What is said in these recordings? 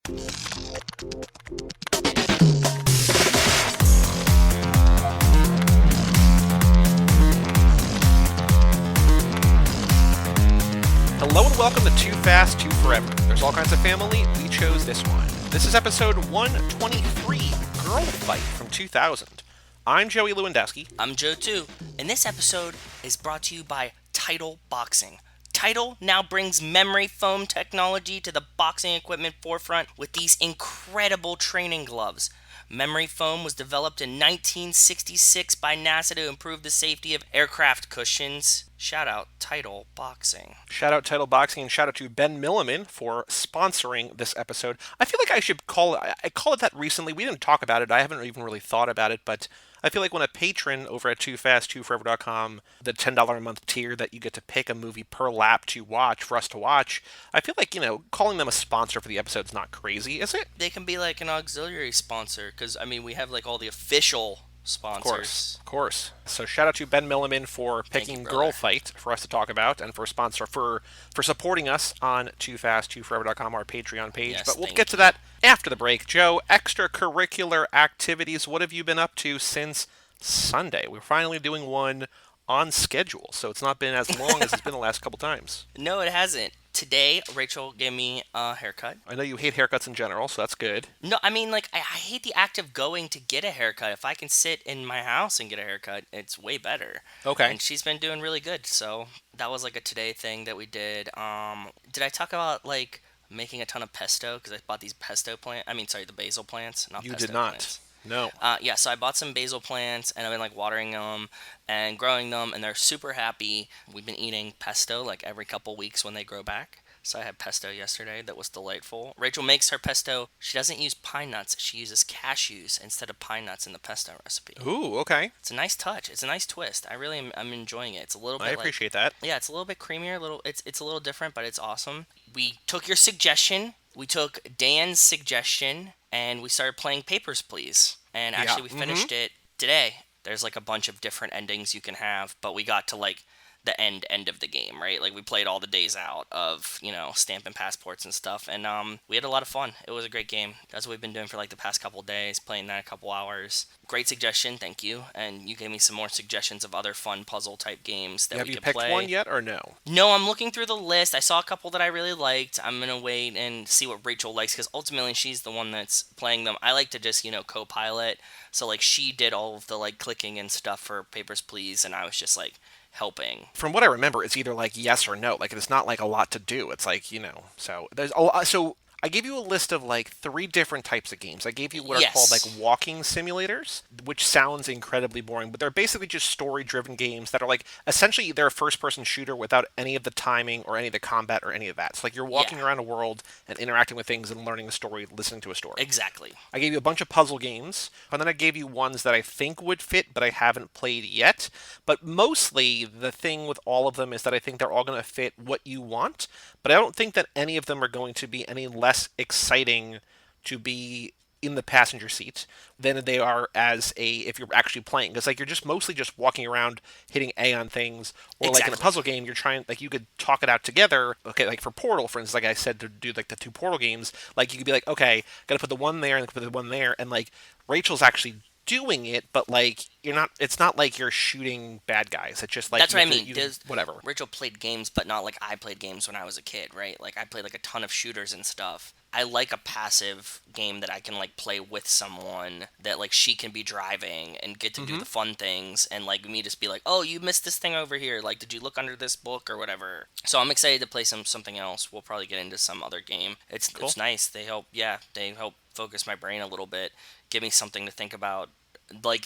Hello and welcome to Too Fast, Too Forever. There's all kinds of family. We chose this one. This is episode 123, Girlfight from 2000. I'm Joey Lewandowski. I'm Joe too. And this episode is brought to you by Title Boxing. Title now brings memory foam technology to the boxing equipment forefront with these incredible training gloves. Memory foam was developed in 1966 by NASA to improve the safety of aircraft cushions. Shout out Title Boxing. Shout out Title Boxing and shout out to Ben Milliman for sponsoring this episode. I feel like I should call it that recently. We didn't talk about it. I haven't even really thought about it, but I feel like when a patron over at TooFast2Forever.com, the $10 a month tier that you get to pick a movie per lap to watch, for us to watch, I feel like, calling them a sponsor for the episode's not crazy, is it? They can be like an auxiliary sponsor, because, we have like all the official sponsors. Of course. So shout out to Ben Milliman for picking Girlfight for us to talk about and for supporting us on TooFast2Forever.com, our Patreon page. Yes, but we'll get to that after the break. Joe, extracurricular activities. What have you been up to since Sunday? We're finally doing one on schedule, so it's not been as long as it's been the last couple times. No, it hasn't. Today, Rachel gave me a haircut. I know you hate haircuts in general, so that's good. No, I hate the act of going to get a haircut. If I can sit in my house and get a haircut, it's way better. Okay. And she's been doing really good, so that was like a today thing that we did. Did I talk about making a ton of pesto? Because I bought these the basil plants, not you pesto did not. plants. No. So I bought some basil plants, and I've been watering them and growing them, and they're super happy. We've been eating pesto every couple weeks when they grow back. So I had pesto yesterday that was delightful. Rachel makes her pesto. She doesn't use pine nuts. She uses cashews instead of pine nuts in the pesto recipe. Ooh, okay. It's a nice touch. It's a nice twist. I'm enjoying it. It's a little bit I appreciate that. Yeah, it's a little bit creamier. It's a little different, but it's awesome. We took your suggestion. We took Dan's suggestion, and we started playing Papers, Please. And actually, we finished it today. There's a bunch of different endings you can have, but we got to the end of the game, right? We played all the days out of, stamping passports and stuff, and we had a lot of fun. It was a great game. That's what we've been doing for the past couple days, playing that a couple hours. Great suggestion, thank you. And you gave me some more suggestions of other fun puzzle type games that we could play. Have you picked one yet or no? No, I'm looking through the list. I saw a couple that I really liked. I'm gonna wait and see what Rachel likes, because ultimately she's the one that's playing them. I like to just co-pilot. So she did all of the clicking and stuff for Papers, Please, and I was just helping. From what I remember, it's either yes or no. It's not a lot to do. It's so there's so I gave you a list of 3 different types of games. I gave you what are called walking simulators, which sounds incredibly boring, but they're basically just story-driven games that are essentially they're a first-person shooter without any of the timing or any of the combat or any of that. So you're walking around a world and interacting with things and learning a story, listening to a story. Exactly. I gave you a bunch of puzzle games, and then I gave you ones that I think would fit, but I haven't played yet. But mostly, the thing with all of them is that I think they're all going to fit what you want, but I don't think that any of them are going to be any less exciting to be in the passenger seat than they are if you're actually playing, because you're just mostly just walking around hitting A on things, or exactly. In a puzzle game you're trying you could talk it out together. Okay, for Portal, for instance, I said to do the 2 Portal games, you could be okay, gotta put the one there and put the one there, and Rachel's actually doing it, but you're not. It's not you're shooting bad guys. It's just that's what I mean. Whatever. Rachel played games, but not I played games when I was a kid, right? I played a ton of shooters and stuff. I like a passive game that I can play with someone that she can be driving and get to do the fun things, and me just be oh, you missed this thing over here. Did you look under this book or whatever? So I'm excited to play something else. We'll probably get into some other game. It's cool. It's nice. They help focus my brain a little bit, give me something to think about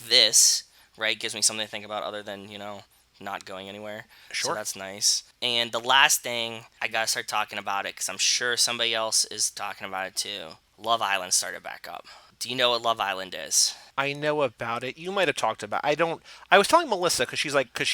this, right? Gives me something to think about other than, not going anywhere. Sure. So that's nice. And the last thing, I gotta start talking about it, because I'm sure somebody else is talking about it too. Love Island started back up. Do you know what Love Island is? I know about it. You might have talked about it. I was telling Melissa, because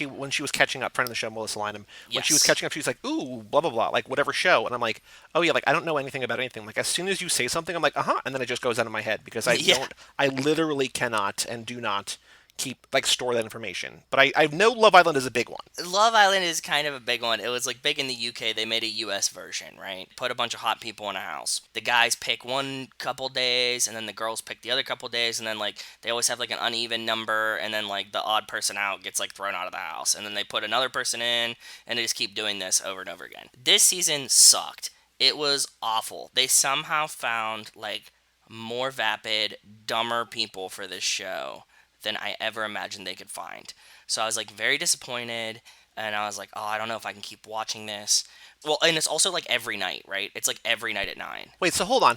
when she was catching up, friend of the show, Melissa Lynham, when she was catching up, she was ooh, blah, blah, blah, whatever show. And I'm oh yeah, I don't know anything about anything. As soon as you say something, I'm uh-huh, and then it just goes out of my head, because I literally cannot and do not keep like store that information. But I know Love Island is a big one. Love Island is kind of a big one. It was like big in the UK. They made a US version, right? Put a bunch of hot people in a house. The guys pick one couple days, and then the girls pick the other couple days, and then like they always have like an uneven number, and then like the odd person out gets like thrown out of the house, and then they put another person in, and they just keep doing this over and over again. This season sucked. It was awful. They somehow found like more vapid, dumber people for this show than I ever imagined they could find. So I was like very disappointed, and I was like, oh, I don't know if I can keep watching this. Well, and it's also like every night, right? It's like every night at 9. Wait, so hold on.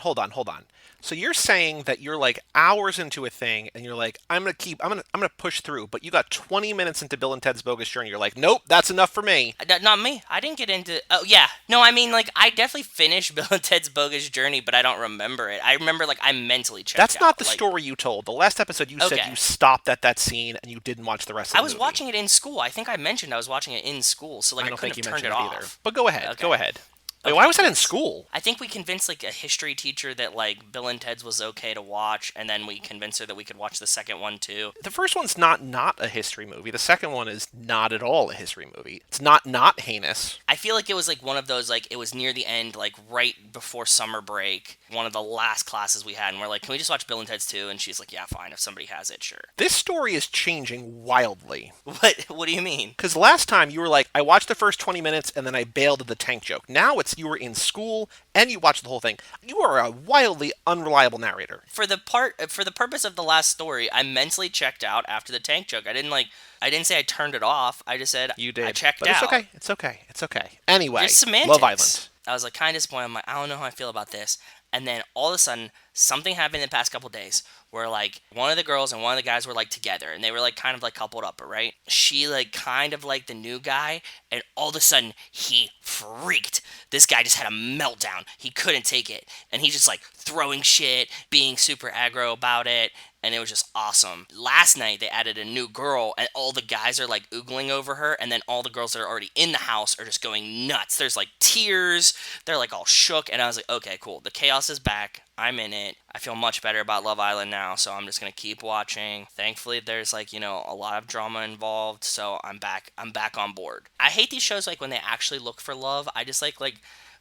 So you're saying that you're like hours into a thing and you're like, I'm gonna push through, but you got 20 minutes into Bill and Ted's Bogus Journey. You're like, nope, that's enough for me. Not me. I didn't get into. Oh yeah, no. I mean, like I definitely finished Bill and Ted's Bogus Journey, but I don't remember it. I remember like I mentally checked That's out. not the like, story you told. The last episode you said you stopped at that scene and you didn't watch the rest of the movie. I was watching it in school. I think I mentioned I was watching it in school, so like I couldn't have turned it off. Either. But go ahead. Okay. Go ahead. Wait, Okay. why was that in school? I think we convinced like a history teacher that like Bill and Ted's was okay to watch, and then we convinced her that we could watch the second one too. The first one's not a history movie. The second one is not at all a history movie. It's not heinous. I feel like it was like one of those like it was near the end, like right before summer break, one of the last classes we had, and we're like, can we just watch Bill and Ted's 2? And she's like, yeah, fine, if somebody has it, sure. This story is changing wildly. What do you mean? Because last time you were like, I watched the first 20 minutes and then I bailed at the tank joke. Now it's you were in school and you watched the whole thing. You are a wildly unreliable narrator. For the purpose of the last story, I mentally checked out after the tank joke. I didn't say I turned it off. I just said you did. I checked but out. It's okay. Anyway, just semantics. Love Island. I was like kind of disappointed. I'm like, I don't know how I feel about this. And then all of a sudden, something happened in the past couple days where like one of the girls and one of the guys were like together, and they were like kind of like coupled up, right? She like kind of like the new guy, and all of a sudden he freaked. This guy just had a meltdown. He couldn't take it, and he's just like throwing shit, being super aggro about it. And it was just awesome. Last night, they added a new girl, and all the guys are, like, oogling over her, and then all the girls that are already in the house are just going nuts. There's, like, tears. They're, like, all shook, and I was like, okay, cool. The chaos is back. I'm in it. I feel much better about Love Island now, so I'm just going to keep watching. Thankfully, there's, like, you know, a lot of drama involved, so I'm back on board. I hate these shows, like, when they actually look for love. I just like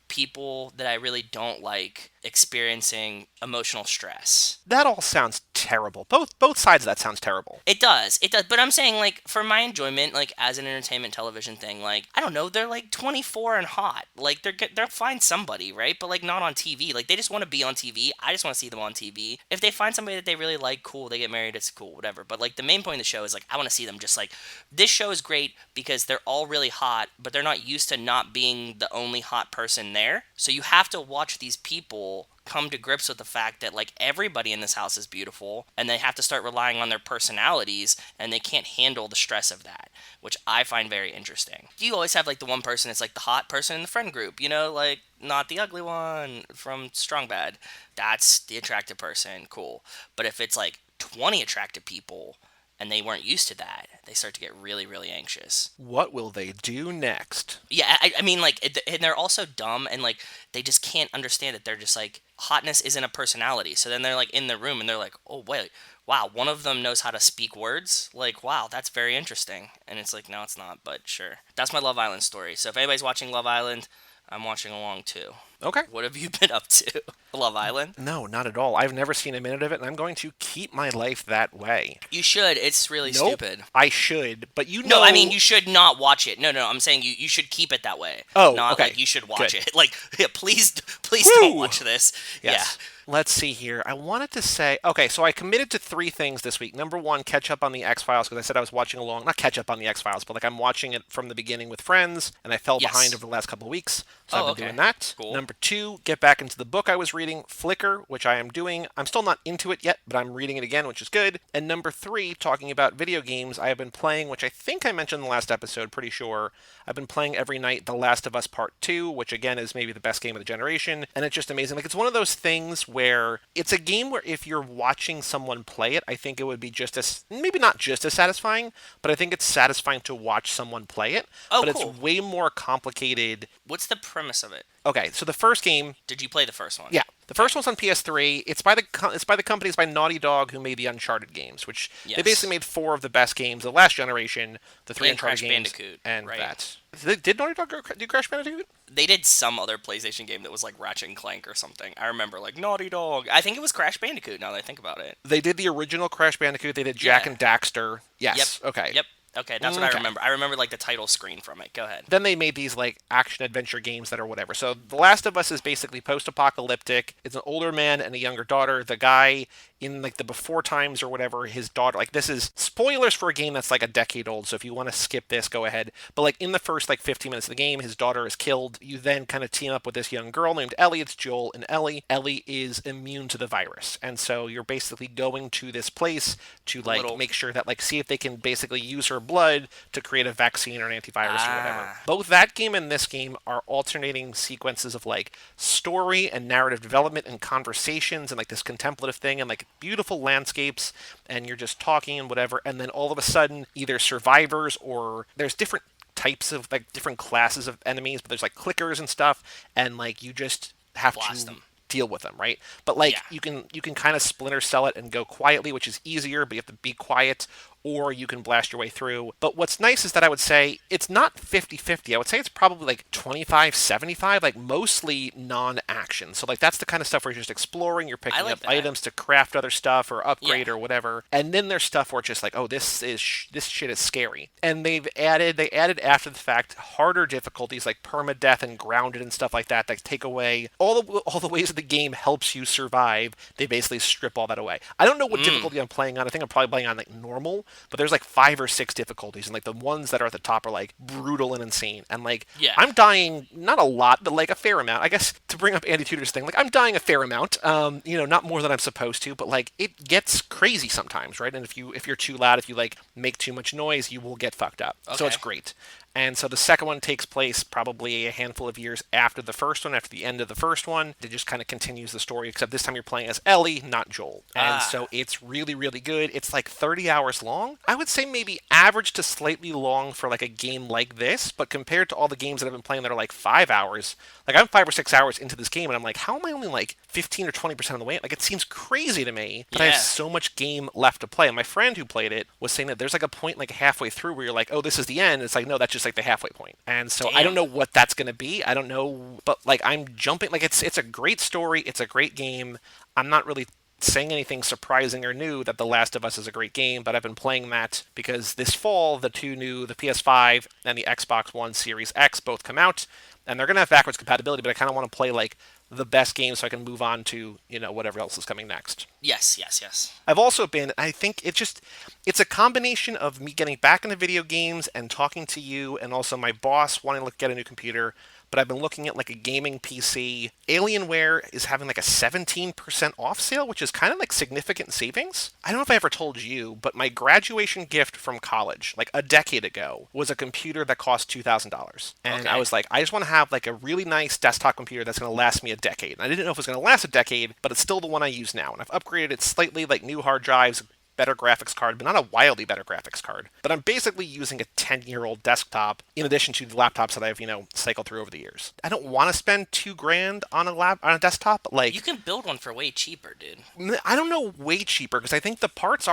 people that I really don't like experiencing emotional stress. That all sounds terrible. Both sides of that sounds terrible. It does. But I'm saying, like, for my enjoyment, like, as an entertainment television thing, like, I don't know, they're, like, 24 and hot. Like, they'll find somebody, right? But, like, not on TV. Like, they just want to be on TV. I just want to see them on TV. If they find somebody that they really like, cool. They get married, it's cool, whatever. But, like, the main point of the show is, like, I want to see them just, like, this show is great because they're all really hot, but they're not used to not being the only hot person there. So you have to watch these people come to grips with the fact that like everybody in this house is beautiful, and they have to start relying on their personalities, and they can't handle the stress of that, which I find very interesting. You always have like the one person that's like the hot person in the friend group, you know, like not the ugly one from Strong Bad. That's the attractive person, cool. But if it's like 20 attractive people and they weren't used to that, they start to get really, really anxious. What will they do next? Yeah, I mean, like, and they're also dumb, and, like, they just can't understand that they're just, like, hotness isn't a personality. So then they're, like, in the room, and they're like, oh, wait, wow, one of them knows how to speak words? Like, wow, that's very interesting. And it's like, no, it's not, but sure. That's my Love Island story. So if anybody's watching Love Island, I'm watching along, too. Okay. What have you been up to? Love Island? No, not at all. I've never seen a minute of it, and I'm going to keep my life that way. You should. It's really stupid. I should, but you know... No, I mean, you should not watch it. No, I'm saying you should keep it that way. Oh, not okay. Like you should watch Good. it. Like, yeah, please Woo! don't watch this. Yes. Yeah. Let's see here. I wanted to say, okay, so I committed to 3 things this week. Number 1, catch up on the X-Files, because I said I was watching along, not catch up on the X-Files, but like I'm watching it from the beginning with friends, and I fell behind over the last couple of weeks, so I've been doing that. Cool. Number 2, get back into the book I was reading, Flicker, which I am doing. I'm still not into it yet, but I'm reading it again, which is good. And number 3, talking about video games, I have been playing, which I think I mentioned in the last episode, pretty sure. I've been playing every night The Last of Us Part 2, which again is maybe the best game of the generation, and it's just amazing. Like, it's one of those things where it's a game where if you're watching someone play it, I think it would be just as, maybe not just as satisfying, but I think it's satisfying to watch someone play it. Oh, but cool. It's way more complicated. What's the premise of it? Okay, so the first game, Did you play the first one? yeah, the first one's on PS3. It's by the company, it's by Naughty Dog, who made the Uncharted games, which they basically Yes. made four of the best games of the last generation, the three And Uncharted Crash games, Bandicoot, and right? that. Did Naughty Dog do Crash Bandicoot? They did some other PlayStation game that was like Ratchet and Clank or something. I remember like Naughty Dog. I think it was Crash Bandicoot. Now that I think about it. They did the original Crash Bandicoot. They did Jack Yeah. and Daxter. Yep. Yes. Okay. Yep. Okay, that's what I remember. I remember like the title screen from it. Go ahead. Then they made these like action adventure games that are whatever. So The Last of Us is basically post-apocalyptic. It's an older man and a younger daughter. The guy in like the before times or whatever, his daughter, like, this is spoilers for a game that's like a decade old, so if you want to skip this, go ahead. But like in the first like 15 minutes of the game, his daughter is killed. You then kind of team up with this young girl named Ellie. It's Joel and Ellie. Ellie is immune to the virus, and so you're basically going to this place to like make sure that, like, see if they can basically use her blood to create a vaccine or an antivirus or whatever. Both that game and this game are alternating sequences of like story and narrative development and conversations and like this contemplative thing and like beautiful landscapes, and you're just talking and whatever, and then all of a sudden either survivors or there's different types of like different classes of enemies, but there's like clickers and stuff, and like you just have Blast to them. deal with them, right? But like Yeah. you can kind of splinter cell it and go quietly, which is easier, but you have to be quiet, or you can blast your way through. But what's nice is that I would say it's not 50-50. I would say it's probably like 25-75, like mostly non-action. So like that's the kind of stuff where you're just exploring, you're picking like up that. items to craft other stuff or upgrade Yeah. or whatever. And then there's stuff where it's just like, oh, this shit is scary. And they added after the fact harder difficulties like permadeath and grounded and stuff like that take away all the ways that the game helps you survive. They basically strip all that away. I don't know what difficulty I'm playing on. I think I'm probably playing on like normal, but there's like 5 or 6 difficulties, and like the ones that are at the top are like brutal and insane. And like Yeah. I'm dying not a lot, but like a fair amount. I guess to bring up Andy Tudor's thing, like I'm dying a fair amount. Not more than I'm supposed to, but like it gets crazy sometimes, right? And if you're too loud, if you like make too much noise, you will get fucked up. So it's Okay. great. And so the second one takes place probably a handful of years after the first one, after the end of the first one. It just kind of continues the story, except this time you're playing as Ellie, not Joel. And so it's really, really good. It's like 30 hours long. I would say maybe average to slightly long for like a game like this, but compared to all the games that I've been playing that are like 5 hours, like I'm 5 or 6 hours into this game, and I'm like, how am I only like 15 or 20% of the way? Like it seems crazy to me, but I have Yeah. so much game left to play. And my friend who played it was saying that there's like a point like halfway through where you're like, oh, this is the end. It's like, no, that's just like the halfway point. And so I don't know what that's going to be. I don't know, but like I'm jumping, like it's a great story. It's a great game. I'm not really saying anything surprising or new that The Last of Us is a great game, but I've been playing that because this fall the PS5 and the Xbox One Series X both come out, and they're going to have backwards compatibility, but I kind of want to play like the best game so I can move on to, whatever else is coming next. Yes. Yes. Yes. I've also been, I think it's a combination of me getting back into video games and talking to you, and also my boss wanting to get a new computer. But I've been looking at like a gaming PC. Alienware is having like a 17% off sale, which is kind of like significant savings. I don't know if I ever told you, but my graduation gift from college, like a decade ago, was a computer that cost $2,000. And Okay. I was like, I just want to have like a really nice desktop computer that's going to last me a decade. And I didn't know if it was going to last a decade, but it's still the one I use now. And I've upgraded it slightly, like new hard drives, better graphics card, but not a wildly better graphics card. But I'm basically using a 10-year-old desktop in addition to the laptops that I've, cycled through over the years. I don't want to spend $2,000 on a desktop, but like You can build one for way cheaper, dude. I don't know, way cheaper, because I think the parts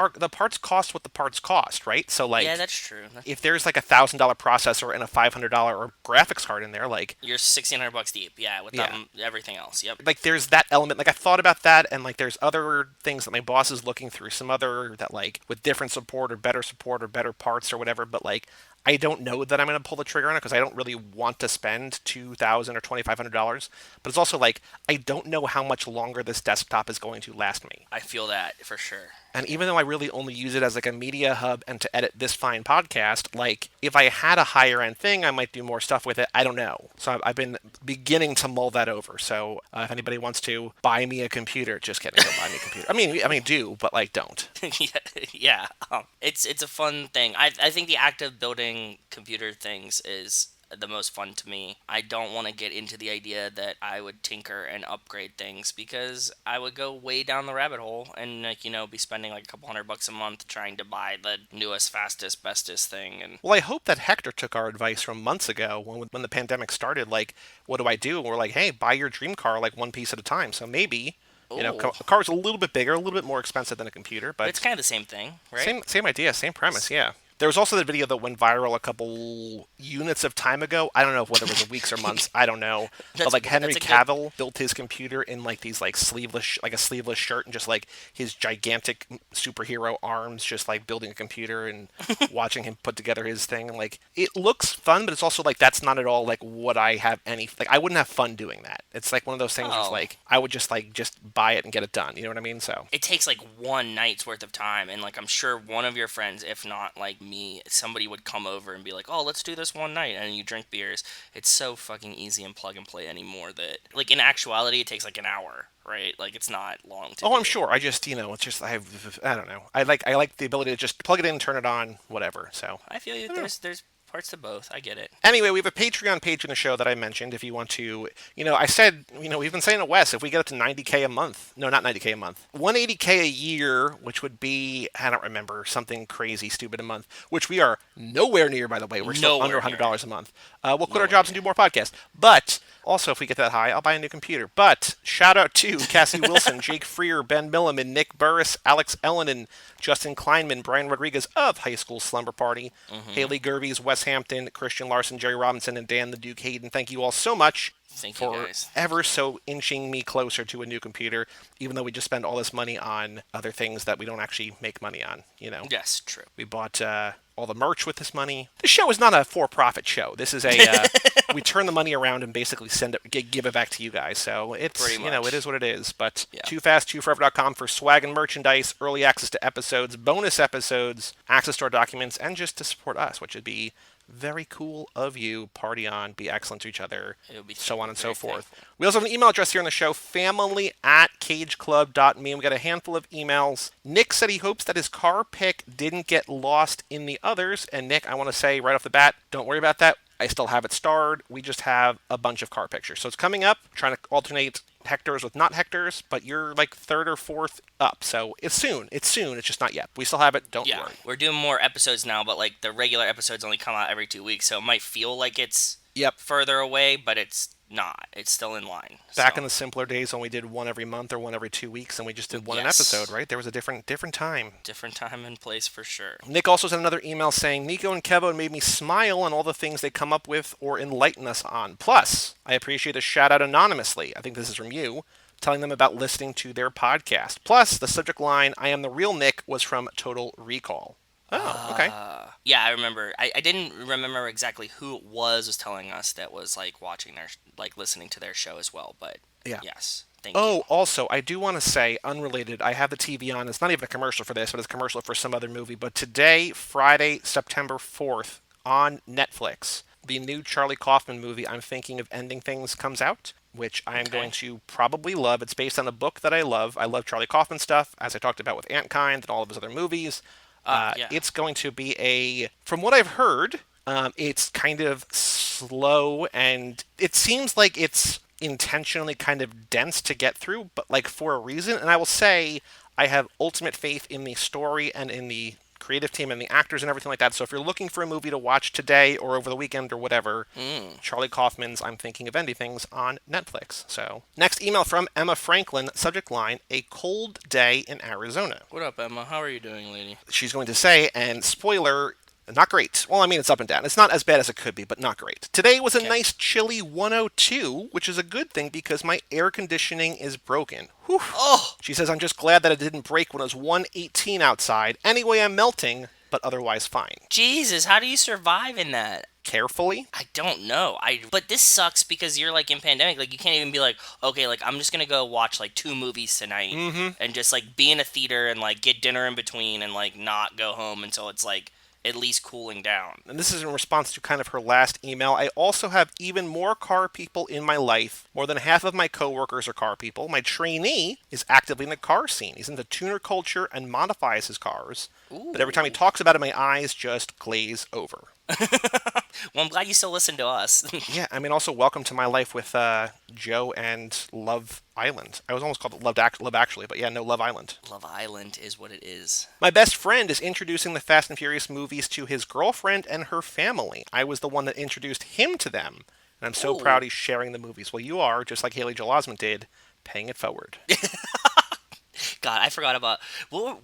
cost what the parts cost, right? So like Yeah, that's true. if there's like $1,000 processor and a $500 graphics card in there, like You're $1,600 deep. Yeah, with everything else. Yep. like there's that element. Like I thought about that, and like there's other things that my boss is looking through, some other that like with different support or better parts or whatever, but like I don't know that I'm going to pull the trigger on it because I don't really want to spend $2,000 or $2,500. But it's also like I don't know how much longer this desktop is going to last me. I feel that for sure. And even though I really only use it as like a media hub and to edit this fine podcast, like if I had a higher end thing, I might do more stuff with it. I don't know. So I've been beginning to mull that over. So if anybody wants to buy me a computer, just kidding, don't buy me a computer. I mean, do, but like don't. Yeah. It's a fun thing. I think the act of building computer things is the most fun to me. I don't want to get into the idea that I would tinker and upgrade things because I would go way down the rabbit hole and be spending like a couple $100 a month trying to buy the newest, fastest, bestest thing. And well, I hope that Hector took our advice from months ago when the pandemic started. Like, what do I do? And we're like, hey, buy your dream car like one piece at a time. So maybe. oh, A car's a little bit bigger, a little bit more expensive than a computer, but but it's kind of the same thing, right? same idea, same premise, yeah. There was also the video that went viral a couple units of time ago. I don't know whether it was weeks or months. I don't know. But like Henry Cavill built his computer in like these like sleeveless, like a sleeveless shirt, and just like his gigantic superhero arms, just like building a computer and watching him put together his thing. Like it looks fun, but it's also like that's not at all like what I have any like. I wouldn't have fun doing that. It's like one of those things. Where it's like I would just buy it and get it done. You know what I mean? So it takes like one night's worth of time, and like I'm sure one of your friends, if not like me, somebody would come over and be like, oh, let's do this one night, and you drink beers. It's so fucking easy and plug and play anymore that like in actuality it takes like an hour, right? Like it's not long to do. I'm sure. I just it's just I don't know. I like the ability to just plug it in, turn it on, whatever. So I feel you. There's parts to both. I get it. Anyway, we have a Patreon page in the show that I mentioned. If you want to, I said, we've been saying to Wes, if we get up to 90K a month, no, not 90K a month, 180K a year, which would be, I don't remember, something crazy stupid a month, which we are nowhere near, by the way. We're still under $100 a month. We'll quit our jobs and do more podcasts. But also, if we get that high, I'll buy a new computer. But shout out to Cassie Wilson, Jake Freer, Ben Milliman, Nick Burris, Alex Ellenin, Justin Kleinman, Brian Rodriguez of High School Slumber Party, Haley Gervies, Wes Hampton, Christian Larson, Jerry Robinson, and Dan the Duke Hayden. Thank you all so much for ever so inching me closer to a new computer, even though we just spend all this money on other things that we don't actually make money on, Yes, true. We bought all the merch with this money. This show is not a for-profit show. This is we turn the money around and basically give it back to you guys. So it's, it is what it is. But toofast2forever.com for swag and merchandise, early access to episodes, bonus episodes, access to our documents, and just to support us, which would be very cool of you. Party on, be excellent to each other, so on and so forth. We also have an email address here on the show, family@cageclub.me, and we got a handful of emails. Nick said he hopes that his car pick didn't get lost in the others, and Nick, I want to say right off the bat, don't worry about that. I still have it starred. We just have a bunch of car pictures. So it's coming up, trying to alternate Hector's with not Hector's, but you're like third or fourth up. So it's soon. It's just not yet. We still have it. Don't worry. We're doing more episodes now, but like the regular episodes only come out every 2 weeks. So it might feel like it's further away, but it's not. It's still in line. Back in the simpler days when we did one every month or one every 2 weeks, and we just did one an episode, right? There was a different time. Different time and place for sure. Nick also sent another email saying, Nico and Kevo made me smile on all the things they come up with or enlighten us on. Plus, I appreciate a shout out anonymously. I think this is from you, telling them about listening to their podcast. Plus, the subject line, I am the real Nick, was from Total Recall. Oh, okay. Yeah, I remember. I didn't remember exactly who it was telling us that was like watching their, like listening to their show as well. But yes, thank you. Oh, also, I do want to say, unrelated, I have the TV on. It's not even a commercial for this, but it's a commercial for some other movie. But today, Friday, September 4th, on Netflix, the new Charlie Kaufman movie, I'm Thinking of Ending Things, comes out, which I am going to probably love. It's based on a book that I love. I love Charlie Kaufman stuff, as I talked about with Antkind and all of his other movies. It's going to be from what I've heard, it's kind of slow, and it seems like it's intentionally kind of dense to get through, but like for a reason. And I will say, I have ultimate faith in the story and in the creative team and the actors and everything like that. So if you're looking for a movie to watch today or over the weekend or whatever, Charlie Kaufman's I'm Thinking of Ending Things on Netflix. So next email from Emma Franklin, subject line, a cold day in Arizona. What up, Emma? How are you doing, lady? She's going to say, and spoiler, not great. Well, I mean, it's up and down. It's not as bad as it could be, but not great. Today was a nice chilly 102, which is a good thing because my air conditioning is broken. Whew. Oh! She says, I'm just glad that it didn't break when it was 118 outside. Anyway, I'm melting, but otherwise fine. Jesus, how do you survive in that? Carefully? I don't know. But this sucks because you're like in pandemic. Like you can't even be like, okay, like I'm just gonna go watch like 2 movies tonight and just like be in a theater and like get dinner in between and like not go home until it's like at least cooling down. And this is in response to kind of her last email. I also have even more car people in my life. More than half of my coworkers are car people. My trainee is actively in the car scene. He's into tuner culture and modifies his cars. Ooh. But every time he talks about it, my eyes just glaze over. Well, I'm glad you still listen to us. Yeah, I mean, also welcome to my life with Joe and Love Island. I was almost called Love Actually, but yeah, no, Love Island. Love Island is what it is. My best friend is introducing the Fast and Furious movies to his girlfriend and her family. I was the one that introduced him to them, and I'm so Ooh. proud he's sharing the movies. Well, you are, just like Haley Joel Osment did, paying it forward. God, I forgot about. Well,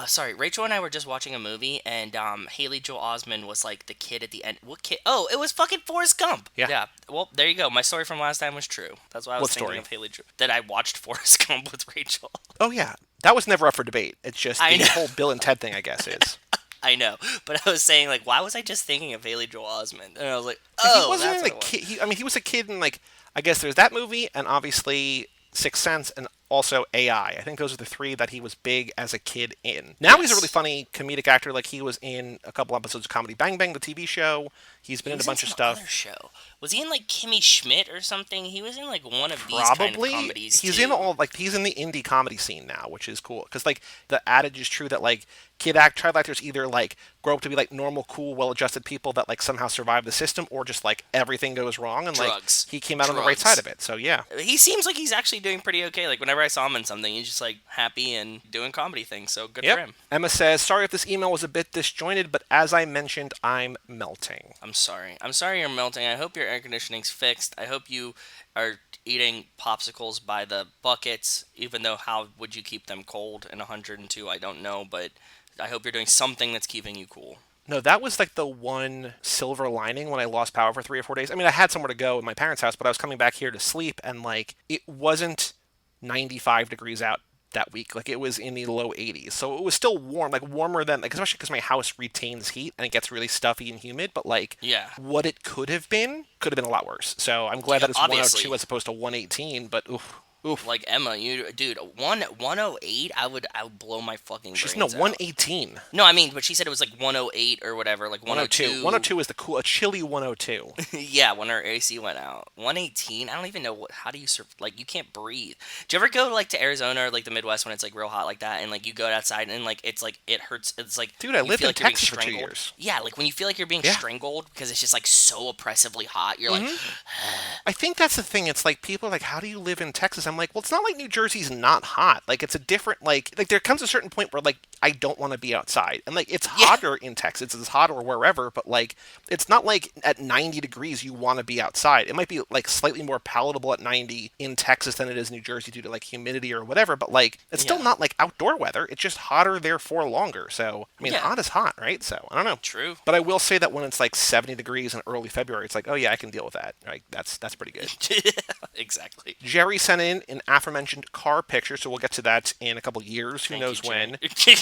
sorry, Rachel and I were just watching a movie, and Haley Joel Osment was like the kid at the end. What kid? Oh, it was fucking Forrest Gump. Yeah. Yeah. Well, there you go. My story from last time was true. That's why I was What thinking story? of Haley Joel. That I watched Forrest Gump with Rachel. Oh, yeah. That was never up for debate. It's just I the know. whole Bill and Ted thing, I guess, is. I know, but I was saying like, why was I just thinking of Haley Joel Osment? And I was like, He oh, wasn't that's even what a it was. kid. I mean, he was a kid in, like, I guess there's that movie, and obviously Sixth Sense, and also AI. I think those are the three that he was big as a kid in. Now he's a really Yes. funny comedic actor. Like, he was in a couple episodes of Comedy Bang Bang, the TV show. He's been He in a was in bunch of some stuff. other show. Was he in like Kimmy Schmidt or something? He was in like one of these kind of Probably. comedies He's too. in all, like, he's in the indie comedy scene now, which is cool. Because, like, the adage is true that, like, child actors either, like, grow up to be, like, normal, cool, well-adjusted people that, like, somehow survive the system, or just, like, everything goes wrong, and, like, Drugs. he came out on the right side of it. So, yeah. He seems like he's actually doing pretty okay. Like whenever I saw him in something, he's just like happy and doing comedy things. So good for him. Emma says, sorry if this email was a bit disjointed, but as I mentioned, I'm melting. I'm sorry. I'm sorry you're melting. I hope your air conditioning's fixed. I hope you are eating popsicles by the buckets, even though how would you keep them cold in 102? I don't know, but I hope you're doing something that's keeping you cool. No, that was like the one silver lining when I lost power for 3 or 4 days. I mean, I had somewhere to go in my parents' house, but I was coming back here to sleep, and like it wasn't 95 degrees out that week. Like it was in the low 80s, so it was still warm, like warmer than like especially because my house retains heat and it gets really stuffy and humid. But like, Yeah. what it could have been a lot worse. So I'm glad that it's Obviously. 102 as opposed to 118. But oof. Oof. Like Emma, you dude, 108, I would blow my fucking She's brains no out. 118. No, I mean, but she said it was like 108 or whatever, like 102. 102. 102 is the cool, a chilly 102. Yeah, when her AC went out. 118. I don't even know how do you like you can't breathe. Do you ever go like to Arizona or like the Midwest when it's like real hot like that and like you go outside and like it's like it hurts. It's like Dude, I you lived feel in like you're being Texas for 2 strangled. years. Yeah, like when you feel like you're being Yeah. strangled because it's just like so oppressively hot. You're like, I think that's the thing. It's like people are like, how do you live in Texas? I'm like, well, it's not like New Jersey's not hot. Like it's a different like there comes a certain point where like I don't want to be outside. And like it's Yeah. hotter in Texas, it's hotter wherever, but like it's not like at 90 degrees you want to be outside. It might be like slightly more palatable at 90 in Texas than it is in New Jersey due to like humidity or whatever, but like it's still Yeah. not like outdoor weather. It's just hotter therefore longer. So, I mean, Yeah. hot is hot, right? So, I don't know. true. But I will say that when it's like 70 degrees in early February, it's like, oh yeah, I can deal with that. Like that's pretty good. Exactly. Jerry sent in an aforementioned car picture, so we'll get to that in a couple years. Who Thank knows you, when? Jay.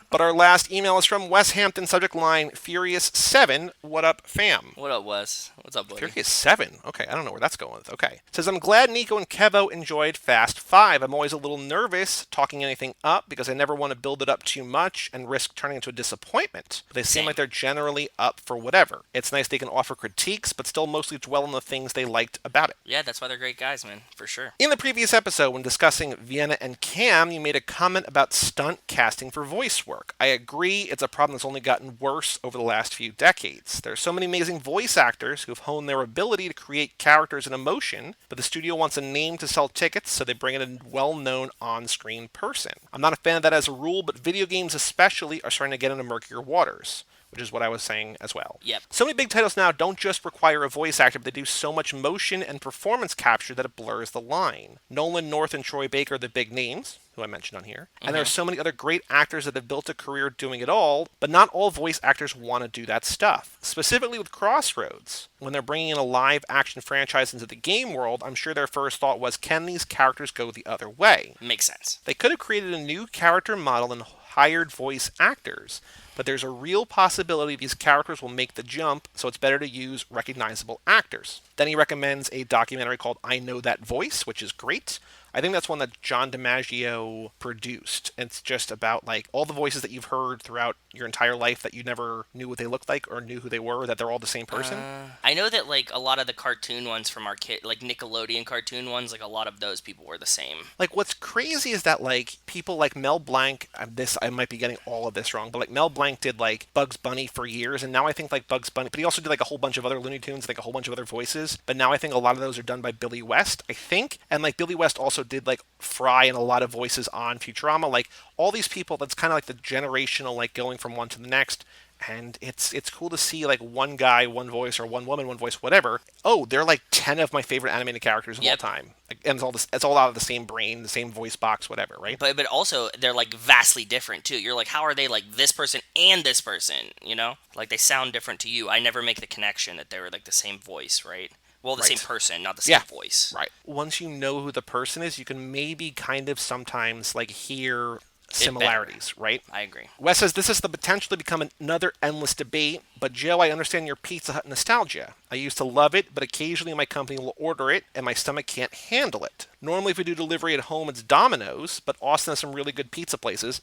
But our last email is from West Hampton, subject line Furious 7. What up, fam? What up, Wes? What's up, buddy? Furious 7. Okay, I don't know where that's going with. Okay. It says, I'm glad Nico and Kevo enjoyed Fast 5. I'm always a little nervous talking anything up because I never want to build it up too much and risk turning into a disappointment. But they seem Same. like they're generally up for whatever. It's nice they can offer critiques, but still mostly dwell on the things they liked about it. Yeah, that's why they're great guys, man, for sure. In the previous episode, when discussing Vienna and Cam, you made a comment about stunt casting for voice work. I agree, it's a problem that's only gotten worse over the last few decades. There are so many amazing voice actors who have honed their ability to create characters and emotion, but the studio wants a name to sell tickets, so they bring in a well-known on-screen person. I'm not a fan of that as a rule, but video games especially are starting to get into murkier waters, which is what I was saying as well. Yep. So many big titles now don't just require a voice actor, but they do so much motion and performance capture that it blurs the line. Nolan North and Troy Baker are the big names, who I mentioned on here. And there are so many other great actors that have built a career doing it all, but not all voice actors want to do that stuff. Specifically with Crossroads, when they're bringing in a live action franchise into the game world, I'm sure their first thought was, can these characters go the other way? Makes sense. They could have created a new character model and hired voice actors, but there's a real possibility these characters will make the jump, so it's better to use recognizable actors. Then he recommends a documentary called I Know That Voice, which is great. I think that's one that John DiMaggio produced. It's just about like all the voices that you've heard throughout your entire life that you never knew what they looked like or knew who they were, that they're all the same person. I know that like a lot of the cartoon ones from our kid, like Nickelodeon cartoon ones, like a lot of those people were the same. Like what's crazy is that like people like Mel Blanc, this I might be getting all of this wrong, but like Mel Blanc did like Bugs Bunny for years, and now I think like Bugs Bunny, but he also did like a whole bunch of other Looney Tunes, like a whole bunch of other voices. But now I think a lot of those are done by Billy West, I think, and like Billy West also did like Fry and a lot of voices on Futurama. Like all these people, that's kind of like the generational like going from one to the next. And it's cool to see like one guy, one voice, or one woman, one voice, whatever. Oh, they're like 10 of my favorite animated characters of all time, and it's all out of the same brain, the same voice box, whatever, right? But also they're like vastly different too. You're like, how are they like this person and this person? You know, like they sound different to you. I never make the connection that they were like the same voice, right? Well, the same person, not the same voice. Right. Once you know who the person is, you can maybe kind of sometimes like hear similarities, right? I agree. Wes says this is the potential to become another endless debate, but Joe, I understand your Pizza Hut nostalgia. I used to love it, but occasionally my company will order it, and my stomach can't handle it. Normally, if we do delivery at home, it's Domino's, but Austin has some really good pizza places,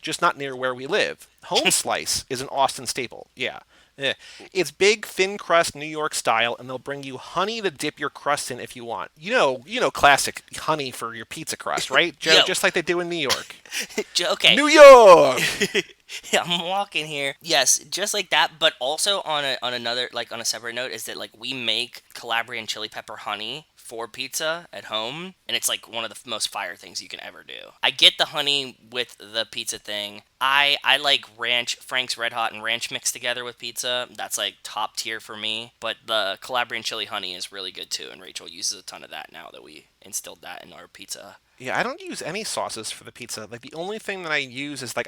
just not near where we live. Home Slice is an Austin staple, yeah. It's big, thin crust, New York style, and they'll bring you honey to dip your crust in if you want. You know, classic honey for your pizza crust, right, Joe? Just like they do in New York. Okay. New York. Yeah, I'm walking here. Yes, just like that. But also on another like on a separate note is that like we make Calabrian chili pepper honey for pizza at home, and it's like one of the most fire things you can ever do. I get the honey with the pizza thing. I like ranch, Frank's Red Hot and ranch mixed together with pizza. That's like top tier for me. But the Calabrian chili honey is really good too, and Rachel uses a ton of that now that we instilled that in our pizza. Yeah, I don't use any sauces for the pizza. Like the only thing that I use is like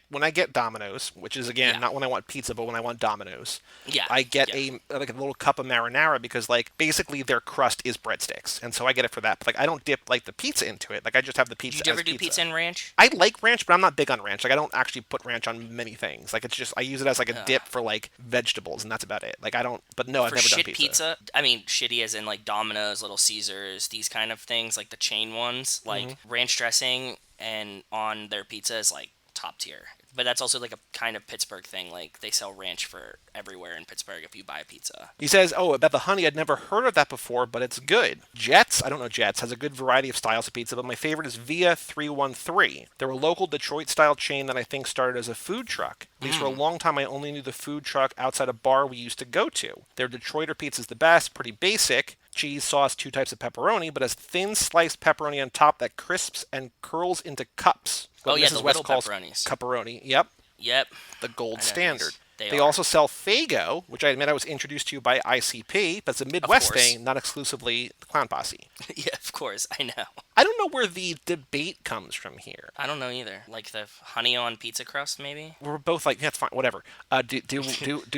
when I get Domino's, which is again not when I want pizza, but when I want Domino's. Yeah. I get a little cup of marinara because like basically their crust is breadsticks, and so I get it for that. But like I don't dip like the pizza into it. Like I just have the pizza. Did you ever as do pizza and ranch? I like ranch, but I'm not big on ranch. Like I don't actually put ranch on many things. Like it's just I use it as like a dip for like vegetables, and that's about it. Like I don't. But no, I've never done pizza. I mean, shitty as in like Domino's, Little Caesars, these kind of things, like the chain ones, like ranch dressing and on their pizza is like top tier. But that's also like a kind of Pittsburgh thing. Like they sell ranch for everywhere in Pittsburgh if you buy a pizza. He says, oh, about the honey, I'd never heard of that before, but it's good. Jets, I don't know Jets, has a good variety of styles of pizza, but my favorite is Via 313. They're a local Detroit-style chain that I think started as a food truck. At least for a long time, I only knew the food truck outside a bar we used to go to. Their Detroiter pizza's the best, pretty basic. Cheese, sauce, 2 types of pepperoni, but has thin sliced pepperoni on top that crisps and curls into cups. Oh, yeah, the little pepperonis. Pepperoni, yep. Yep. The gold standard. They also sell Faygo, which I admit I was introduced to by ICP, but it's a Midwest thing, not exclusively the Clown Posse. Yeah, of course, I know. I don't know where the debate comes from here. I don't know either. Like the honey on pizza crust, maybe? We're both like, yeah, it's fine, whatever. Do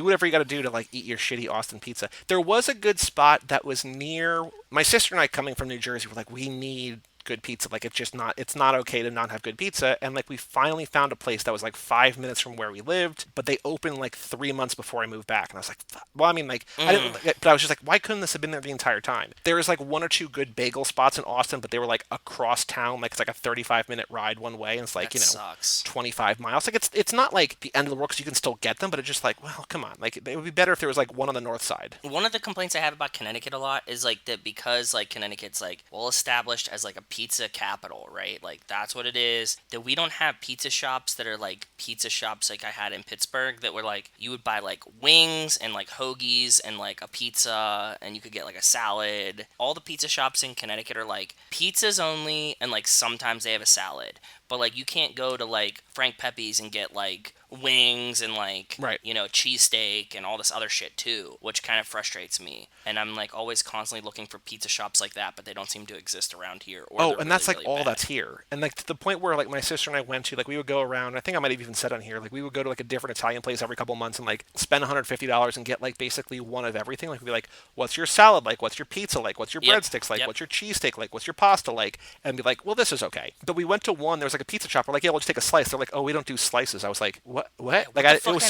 whatever you got to do to like eat your shitty Austin pizza. There was a good spot that was near my sister and I, coming from New Jersey, were like, we need good pizza. Like it's not okay to not have good pizza. And like we finally found a place that was like 5 minutes from where we lived, but they opened like 3 months before I moved back. And I was like, well, I mean, like I didn't, but I was just like, why couldn't this have been there the entire time? There was like 1 or 2 good bagel spots in Austin, but they were like across town. Like it's like a 35-minute ride one way, and it's like, that sucks. 25 miles. Like it's not like the end of the world because you can still get them, but it's just like, well, come on. Like it would be better if there was like one on the north side. One of the complaints I have about Connecticut a lot is like that because like Connecticut's like well established as like a pizza capital, right? Like that's what it is. That we don't have pizza shops that are like pizza shops like I had in Pittsburgh that were like you would buy like wings and like hoagies and like a pizza and you could get like a salad. All the pizza shops in Connecticut are like pizzas only and like sometimes they have a salad. But like you can't go to like Frank Pepe's and get like wings and like cheesesteak and all this other shit too, which kind of frustrates me. And I'm like always constantly looking for pizza shops like that, but they don't seem to exist around here. Or and that's like all that's here. And like to the point where like my sister and I went to, like we would go around, I think I might have even said on here, like we would go to like a different Italian place every couple months and like spend $150 and get like basically one of everything. Like we'd be like, what's your salad like? What's your pizza like? What's your breadsticks like? What's your cheesesteak like? What's your pasta like? And be like, well, this is okay. But we went to one, there was like a pizza shop. We're like, yeah, we'll just take a slice. They're like, oh, we don't do slices. I was like, what? Like it was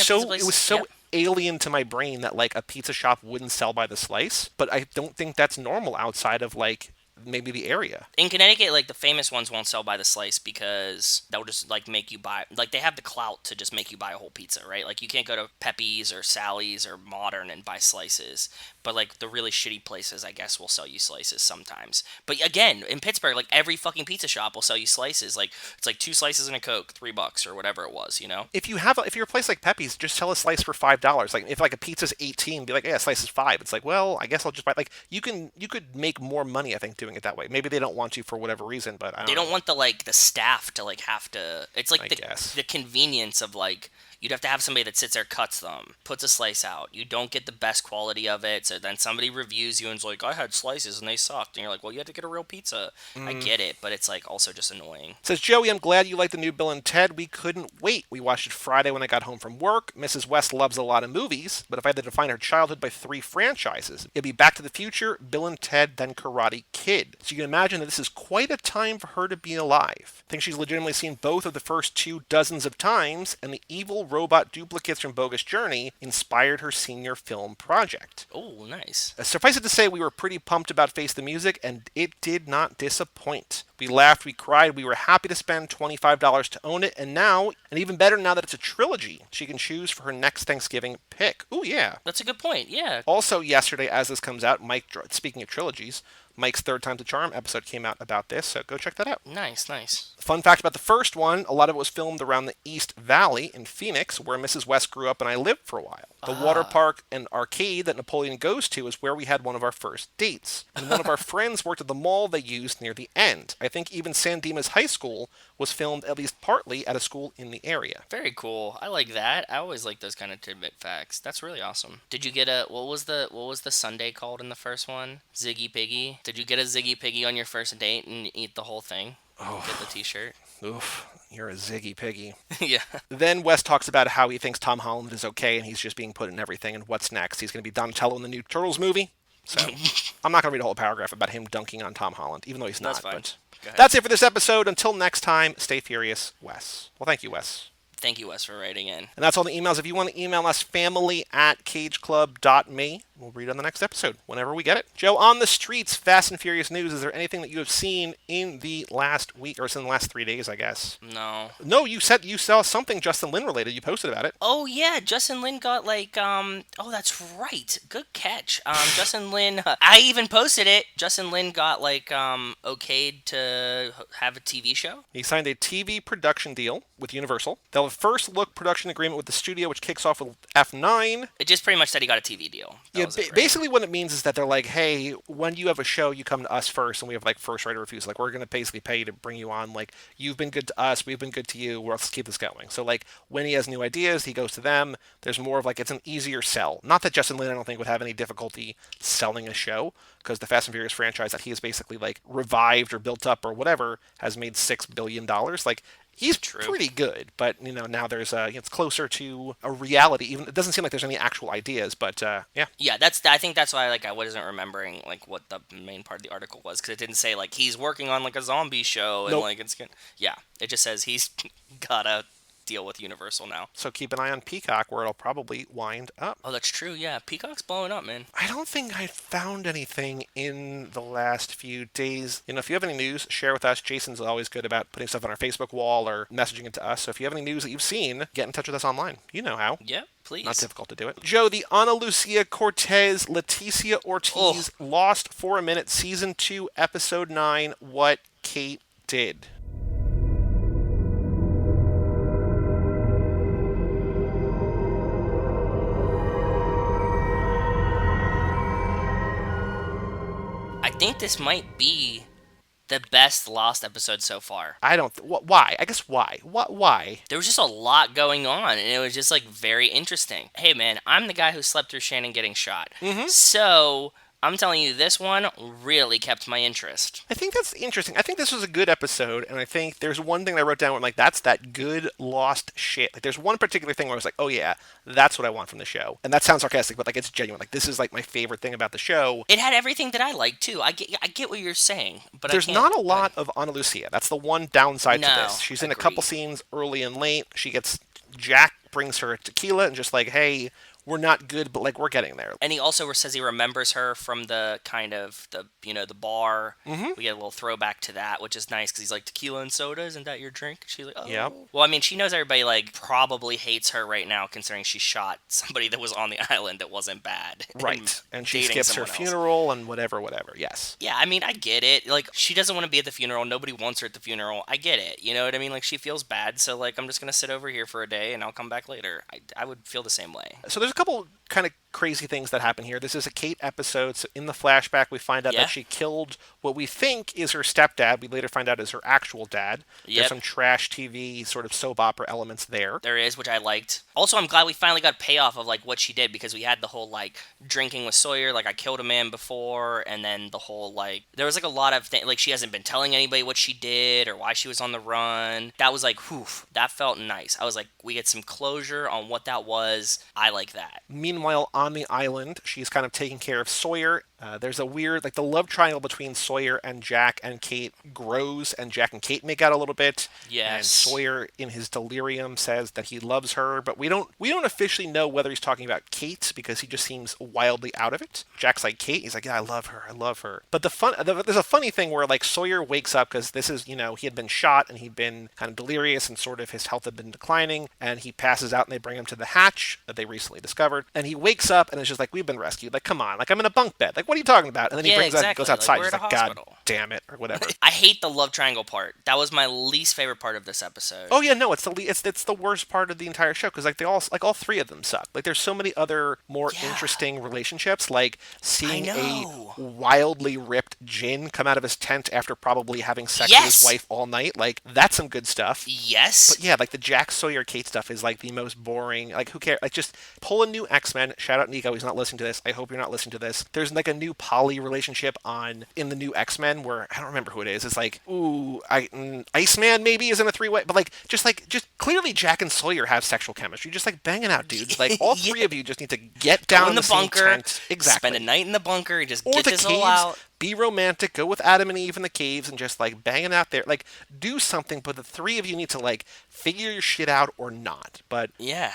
so alien to my brain that like a pizza shop wouldn't sell by the slice. But I don't think that's normal outside of like maybe the area. In Connecticut, like, the famous ones won't sell by the slice because that will just, like, make you buy, like, they have the clout to just make you buy a whole pizza, right? Like, you can't go to Pepe's or Sally's or Modern and buy slices. But, like, the really shitty places, I guess, will sell you slices sometimes. But again, in Pittsburgh, like, every fucking pizza shop will sell you slices. Like, it's like 2 slices and a Coke, $3 or whatever it was, you know? If you're a place like Pepe's, just sell a slice for $5. Like, if like a pizza's 18, be like, yeah, a slice is 5. It's like, well, I guess I'll just buy. Like, you could make more money, I think, doing it that way. Maybe they don't want to for whatever reason, but They don't want the staff to, like, have to. It's like guess. the convenience of, like, you'd have to have somebody that sits there, cuts them, puts a slice out. You don't get the best quality of it, so then somebody reviews you and's like, I had slices and they sucked. And you're like, well, you had to get a real pizza. I get it, but it's, like, also just annoying. Says Joey, I'm glad you like the new Bill and Ted. We couldn't wait. We watched it Friday when I got home from work. Mrs. West loves a lot of movies, but if I had to define her childhood by 3 franchises, it'd be Back to the Future, Bill and Ted, then Karate Kid. So you can imagine that this is quite a time for her to be alive. I think she's legitimately seen both of the first 2 dozens of times, and the evil robot duplicates from Bogus Journey inspired her senior film project. Oh, nice. Suffice it to say, we were pretty pumped about Face the Music, and it did not disappoint. We laughed, we cried, we were happy to spend $25 to own it, and now, and even better now that it's a trilogy, she can choose for her next Thanksgiving pick. Ooh, yeah. That's a good point, yeah. Also, yesterday, as this comes out, speaking of trilogies, Mike's Third Time's a Charm episode came out about this, so go check that out. Nice, nice. Fun fact about the first one, a lot of it was filmed around the East Valley in Phoenix, where Mrs. West grew up and I lived for a while. The water park and arcade that Napoleon goes to is where we had one of our first dates. And one of our friends worked at the mall they used near the end. I think even San Dimas High School was filmed at least partly at a school in the area. Very cool. I like that. I always like those kind of tidbit facts. That's really awesome. Did you get what was the sundae called in the first one? Ziggy Piggy. Did you get a Ziggy Piggy on your first date and eat the whole thing? Oh. Get the t-shirt. Oof, you're a Ziggy Piggy. Yeah. Then Wes talks about how he thinks Tom Holland is okay and he's just being put in everything, and what's next? He's going to be Donatello in the new Turtles movie? So, I'm not going to read a whole paragraph about him dunking on Tom Holland, even though he's not. That's fine. But that's it for this episode. Until next time, stay furious, Wes. Well, thank you, Wes. Thank you, Wes, for writing in. And that's all the emails. If you want to email us, family@cageclub.me. We'll read it on the next episode, whenever we get it. Joe, on the streets, Fast and Furious news, is there anything that you have seen in the last week, or in the last 3 days, I guess? No. No, you said you saw something Justin Lin related. You posted about it. Oh, yeah, Justin Lin got, oh, that's right. Good catch. Justin Lin, I even posted it. Justin Lin got, okayed to have a TV show. He signed a TV production deal with Universal. They'll have a first-look production agreement with the studio, which kicks off with F9. It just pretty much said he got a TV deal. Basically what it means is that they're like, hey, when you have a show, you come to us first, and we have, first right of refusal. Like, we're going to basically pay you to bring you on. Like, you've been good to us, we've been good to you, let's keep this going. So, when he has new ideas, he goes to them. There's more of, it's an easier sell. Not that Justin Lin, I don't think, would have any difficulty selling a show, because the Fast and Furious franchise that he has basically, revived or built up or whatever has made $6 billion. He's pretty good, but now there's it's closer to a reality. Even it doesn't seem like there's any actual ideas, but yeah. Yeah, I think that's why I wasn't remembering what the main part of the article was, because it didn't say he's working on a zombie show and nope. It's good. Yeah, it just says he's got a deal with Universal now. So keep an eye on Peacock, where it'll probably wind up. Oh, that's true. Yeah, Peacock's blowing up, man. I don't think I found anything in the last few days. If you have any news, share with us. Jason's always good about putting stuff on our Facebook wall or messaging it to us. So if you have any news that you've seen, get in touch with us online. You know how. Yeah, please. Not difficult to do it. Joe, the Ana Lucia Cortez, Leticia Ortiz Lost for a Minute, Season 2, Episode 9, What Kate Did. I think this might be the best Lost episode so far. I don't... why? I guess why? Why? There was just a lot going on, and it was just, very interesting. Hey, man, I'm the guy who slept through Shannon getting shot. Mm-hmm. So... I'm telling you, this one really kept my interest. I think that's interesting. I think this was a good episode, and I think there's one thing that I wrote down where that's that good Lost shit. There's one particular thing where I was like, oh yeah, that's what I want from the show. And that sounds sarcastic, but it's genuine. This is my favorite thing about the show. It had everything that I like too. I get what you're saying, but there's not a lot of Ana Lucia. That's the one downside to this. She's in a agreed. couple scenes early and late. Jack brings her tequila and just hey, we're not good, but like we're getting there. And he also says he remembers her from the kind of the bar. Mm-hmm. We get a little throwback to that, which is nice because he's like, tequila and soda, isn't that your drink? She's like, oh. Yep. Well, I mean, she knows everybody like probably hates her right now, considering she shot somebody that was on the island that wasn't bad. Right. And she skips her funeral and whatever. Yes. Yeah, I mean, I get it. Like, she doesn't want to be at the funeral. Nobody wants her at the funeral. I get it. You know what I mean? Like, she feels bad. So, like, I'm just going to sit over here for a day and I'll come back later. I would feel the same way. So there's a couple kind of crazy things that happen here. This is a Kate episode. So in the flashback, we find out that she killed what we think is her stepdad. We later find out is her actual dad. There's some trash TV sort of soap opera elements there. There is, which I liked. Also, I'm glad we finally got payoff of like what she did, because we had the whole like drinking with Sawyer, like I killed a man before, and then the whole like there was like a lot of things, like she hasn't been telling anybody what she did or why she was on the run. That was like, whew, that felt nice. I was like, we get some closure on what that was. I like that. Meanwhile, on the island, she's kind of taking care of Sawyer. There's a weird, like the love triangle between Sawyer and Jack and Kate grows, and Jack and Kate make out a little bit. Yes. And Sawyer, in his delirium, says that he loves her, but we don't officially know whether he's talking about Kate because he just seems wildly out of it. Jack's like, Kate? He's like, yeah, I love her. But there's a funny thing where like Sawyer wakes up because this is, he had been shot and he'd been kind of delirious and sort of his health had been declining, and he passes out and they bring him to the hatch that they recently discovered, and he wakes up and it's just like, we've been rescued. Like, come on, like I'm in a bunk bed. Like, what are you talking about? And then he goes outside. He's like, God damn it, or whatever. I hate the love triangle part. That was my least favorite part of this episode. Oh yeah, no, it's the worst part of the entire show because like all three of them suck. Like there's so many other more interesting relationships, like seeing a wildly ripped Jin come out of his tent after probably having sex with his wife all night. Like that's some good stuff. Yes. But yeah, like the Jack Sawyer Kate stuff is like the most boring. Like who cares? Like just pull a new X-Men. Shout out Nico. He's not listening to this. I hope you're not listening to this. There's like a new poly relationship in the new X-Men where I don't remember who it is. It's like, ooh, Iceman maybe is in a three-way, but like just clearly Jack and Sawyer have sexual chemistry. Just like banging out dudes. Like all three of you just need to get down in the bunker, tent. Exactly. Spend a night in the bunker and just get this all out. Be romantic, go with Adam and Eve in the caves and just like banging out there. Like do something, but the three of you need to like figure your shit out or not. But yeah,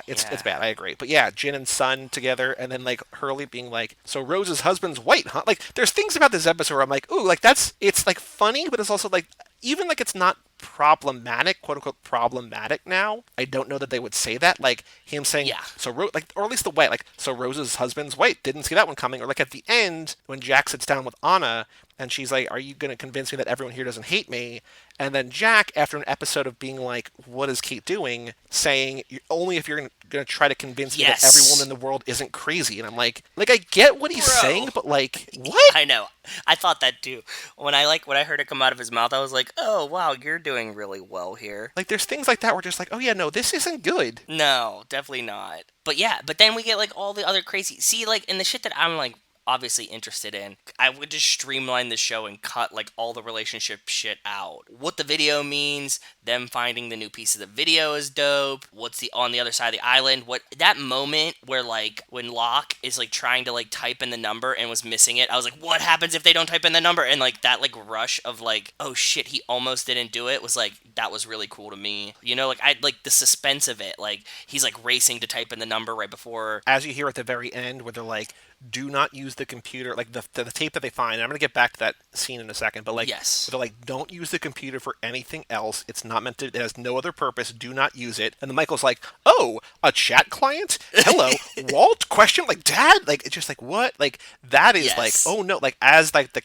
it's bad. I agree. But yeah, Jin and Sun together, and then like Hurley being like, so Rose's husband's white, huh? Like there's things about this episode where I'm like, ooh, like it's like funny, but it's also like even like it's not problematic, quote unquote problematic now. I don't know that they would say that. Like him saying, so or at least the white, like, so Rose's husband's white. Didn't see that one coming. Or like at the end when Jack sits down with Anna and she's like, are you going to convince me that everyone here doesn't hate me? And then Jack, after an episode of being like, what is Kate doing? Saying, only if you're going to try to convince me that every woman in the world isn't crazy. And I'm like I get what he's saying, but like, what? I know. I thought that too. When I heard it come out of his mouth, I was like, oh, wow, you're doing really well here. Like, there's things like that where just like, oh yeah, no, this isn't good. No, definitely not. But yeah, but then we get like all the other crazy, see, like, in the shit that I'm like, obviously interested in, I would just streamline the show and cut like all the relationship shit out. What the video means, them finding the new piece of the video is dope. What's on the other side of the island? What that moment where like when Locke is like trying to like type in the number and was missing it, I was like, what happens if they don't type in the number? And like that like rush of like, oh shit, he almost didn't do it, was like, that was really cool to me. You know, like I like the suspense of it. Like he's like racing to type in the number right before, as you hear at the very end where they're like, do not use the computer, like the tape that they find. And I'm going to get back to that scene in a second, but like, they're like, don't use the computer for anything else. It's not meant to, it has no other purpose. Do not use it. And then Michael's like, oh, a chat client? Hello, Walt? Question? Like, Dad? Like, it's just like, what? Like, that is like, oh no, like, as like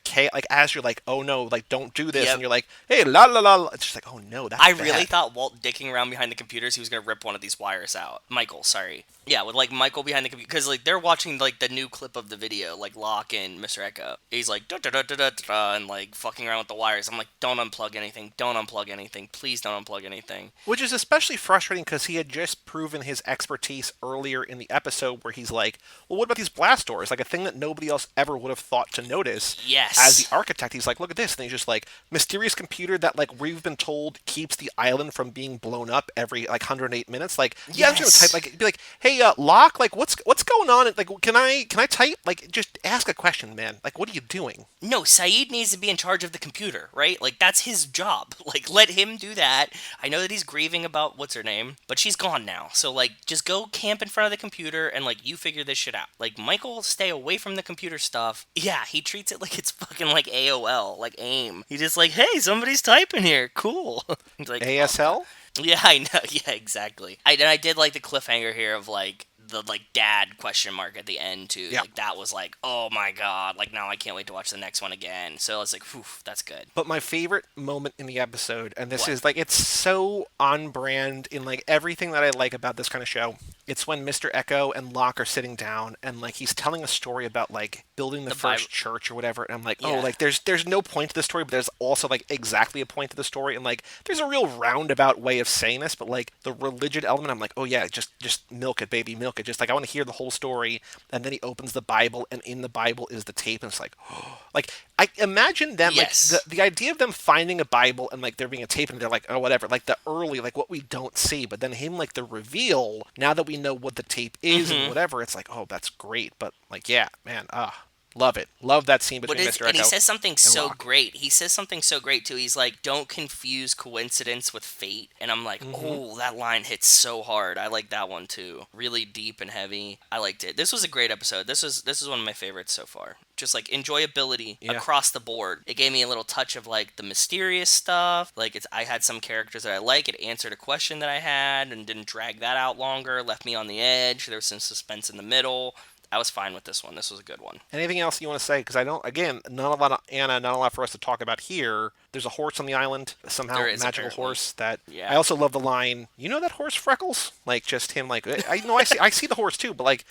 as you're like, oh no, like, don't do this. And you're like, hey, la la la. It's just like, oh no, that's I bad. really thought Walt dicking around behind the computers, he was going to rip one of these wires out. Michael, sorry. Yeah, with like Michael behind the computer, because like they're watching like the new clip of the video, like Locke and Mr. Echo. He's like da da da da da da, and like fucking around with the wires. I'm like, don't unplug anything, please don't unplug anything. Which is especially frustrating because he had just proven his expertise earlier in the episode, where he's like, well, what about these blast doors? Like a thing that nobody else ever would have thought to notice. Yes. As the architect, he's like, look at this, and he's just like, mysterious computer that like we've been told keeps the island from being blown up every like 108 minutes. Like, yeah, I'm just gonna type, like, be like, hey, Locke, like, what's going on? Like, can I type? Like, just ask a question, man. Like, what are you doing? No, Saeed needs to be in charge of the computer, right? Like, that's his job. Like, let him do that. I know that he's grieving about what's her name, but she's gone now. So, like, just go camp in front of the computer and, like, you figure this shit out. Like, Michael, stay away from the computer stuff. Yeah, he treats it like it's fucking like AOL, like AIM. He just like, hey, somebody's typing here. Cool. He's like, ASL? Oh, yeah, I know. Yeah, exactly. I did like the cliffhanger here of, like, the like dad question mark at the end too. Yeah. Like that was like, oh my god, like now I can't wait to watch the next one again. So I was like, whew, that's good. But my favorite moment in the episode, and this What? is like, it's so on brand in like everything that I like about this kind of show. It's when Mr. Echo and Locke are sitting down and like he's telling a story about like building the first church or whatever. And I'm like, oh, like there's no point to the story, but there's also like exactly a point to the story. And like there's a real roundabout way of saying this, but like the religion element, I'm like, oh yeah, just milk it, baby, milk it. Just like I want to hear the whole story. And then he opens the Bible, and in the Bible is the tape, and it's like, oh, like I imagine them like the idea of them finding a Bible and like there being a tape, and they're like, oh whatever, like the early like what we don't see, but then him like the reveal now that we know what the tape is and whatever, it's like, oh, that's great. But like, yeah, man, love it. Love that scene between Mr. Echo and he says something so Locke. great. He says something so great too. He's like, don't confuse coincidence with fate. And I'm like, oh, that line hits so hard. I like that one too. Really deep and heavy. I liked it. This was a great episode. This is one of my favorites so far. Just like enjoyability across the board. It gave me a little touch of like the mysterious stuff. Like I had some characters that I like. It answered a question that I had and didn't drag that out longer. Left me on the edge. There was some suspense in the middle. I was fine with this one. This was a good one. Anything else you want to say? Because I don't, again, not a lot of Anna, not a lot for us to talk about here. There's a horse on the island, somehow There is, magical apparently. horse that, Yeah. I also love the line, you know that horse, Freckles? Like, just him, like, I know I see the horse too, but like,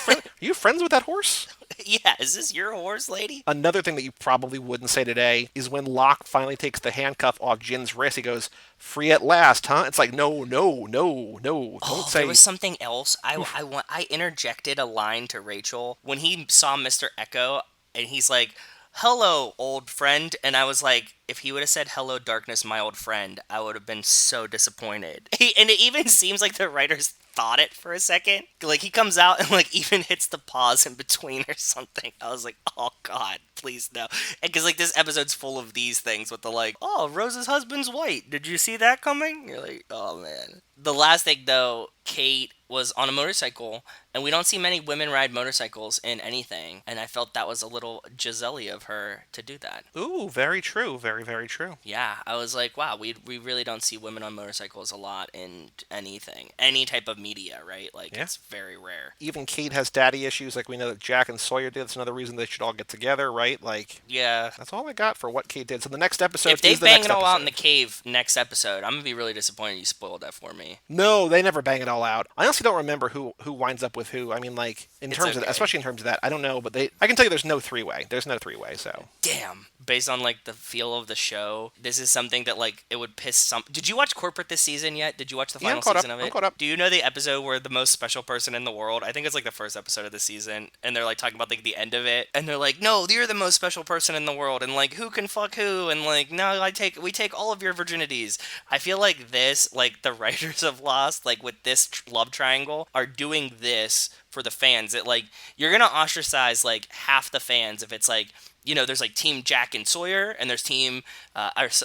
are you friends with that horse? Yeah, is this your horse, lady? Another thing that you probably wouldn't say today is when Locke finally takes the handcuff off Jin's wrist, he goes, free at last, huh? It's like, no, don't say. There was something else. I interjected a line to Rachel when he saw Mr. Echo, and he's like, hello, old friend. And I was like, if he would have said, hello, darkness, my old friend, I would have been so disappointed. And it even seems like the writers thought it for a second. Like, he comes out and, like, even hits the pause in between or something. I was like, oh, God, please no. Because, like, this episode's full of these things with the, like, oh, Rose's husband's white. Did you see that coming? You're like, oh, man. The last thing, though, Kate was on a motorcycle, and we don't see many women ride motorcycles in anything, and I felt that was a little Giselle of her to do that. Ooh, very true. Very, very true. Yeah, I was like, wow, we really don't see women on motorcycles a lot in anything. Any type of media, right? Like, It's very rare. Even Kate has daddy issues, like we know that Jack and Sawyer did. That's another reason they should all get together, right? Like, yeah. That's all I got for what Kate did. So the next episode if they is the bang next it all episode. out in the cave next episode, I'm going to be really disappointed you spoiled that for me. No, they never bang it all out. I honestly don't remember who winds up with who. I mean, like, especially in terms of that, I don't know, but I can tell you there's no three-way. There's no three-way, so. Damn. Based on, like, the feel of the show, this is something that, like, it would piss some... Did you watch Corporate this season yet? Did you watch the final season of it? I'm caught up. Do you know the episode where the most special person in the world, I think it's, like, the first episode of the season, and they're, like, talking about, like, the end of it, and they're like, no, you're the most special person in the world, and, like, who can fuck who, and, like, no, we take all of your virginities. I feel like this, like, the writers of Lost, like, with this love triangle, are doing this for the fans. That, like, you're gonna ostracize, like, half the fans if it's, like, you know, there's like Team Jack and Sawyer, and there's Team, there's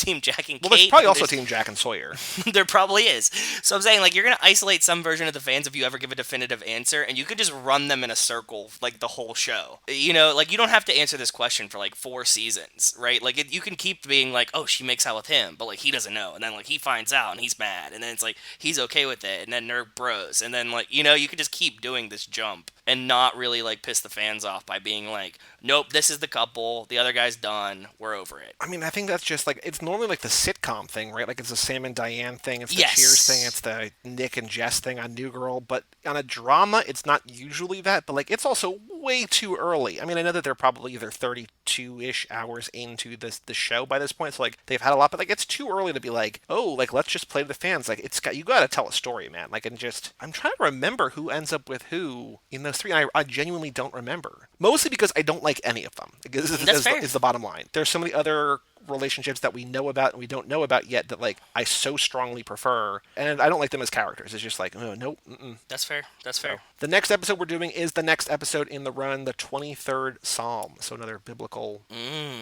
Team Jack and Kate. Well, there's probably also Team Jack and Sawyer. There probably is. So I'm saying, like, you're going to isolate some version of the fans if you ever give a definitive answer, and you could just run them in a circle, like, the whole show. You know, like, you don't have to answer this question for, like, 4 seasons, right? Like, you can keep being like, oh, she makes out with him, but, like, he doesn't know. And then, like, he finds out, and he's mad. And then it's like, he's okay with it. And then they're bros. And then, like, you know, you could just keep doing this jump and not really, like, piss the fans off by being like, nope, this is the couple, the other guy's done, we're over it. I mean, I think that's just, like, it's normally, like, the sitcom thing, right? Like, it's the Sam and Diane thing, it's the Cheers thing, it's the Nick and Jess thing on New Girl, but on a drama, it's not usually that, but, like, it's also way too early. I mean, I know that they're probably either 32-ish hours into the show by this point, so, like, they've had a lot, but, like, it's too early to be like, oh, like, let's just play to the fans. Like, you gotta tell a story, man. Like, and just, I'm trying to remember who ends up with who in those 3, and I genuinely don't remember. Mostly because I don't like any of them. That's fair. Is the bottom line. There's so many other relationships that we know about and we don't know about yet that like I so strongly prefer, and I don't like them as characters. It's just like, oh, nope. Mm-mm. That's fair. That's fair. The next episode we're doing is the next episode in the run, the 23rd Psalm. So another biblical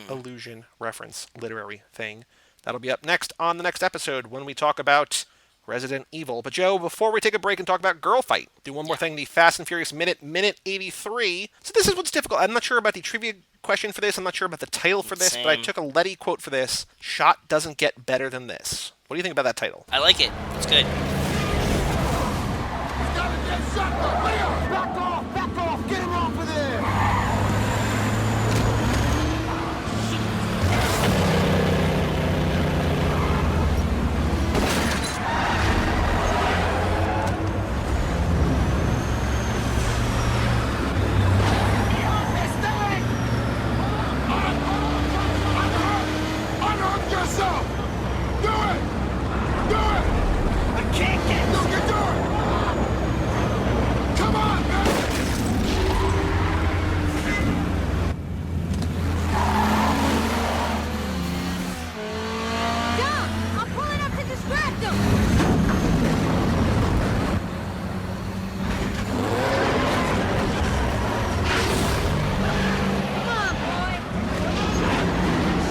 allusion, reference, literary thing. That'll be up next on the next episode when we talk about Resident Evil. But Joe, before we take a break and talk about Girlfight, do one more thing, the Fast and Furious minute 83. So this is what's difficult. I'm not sure about the trivia question for this. I'm not sure about the title for this, but I took a Letty quote for this. Shot doesn't get better than this. What do you think about that title? I like it. It's good. Back off, get him off of there! Unhook yourself! Do it! Do it! I can't get... No, you do it! Come on, man! Dom! I'm pulling up to distract him! Come on, boy!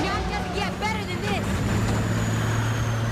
Shot doesn't get better than this!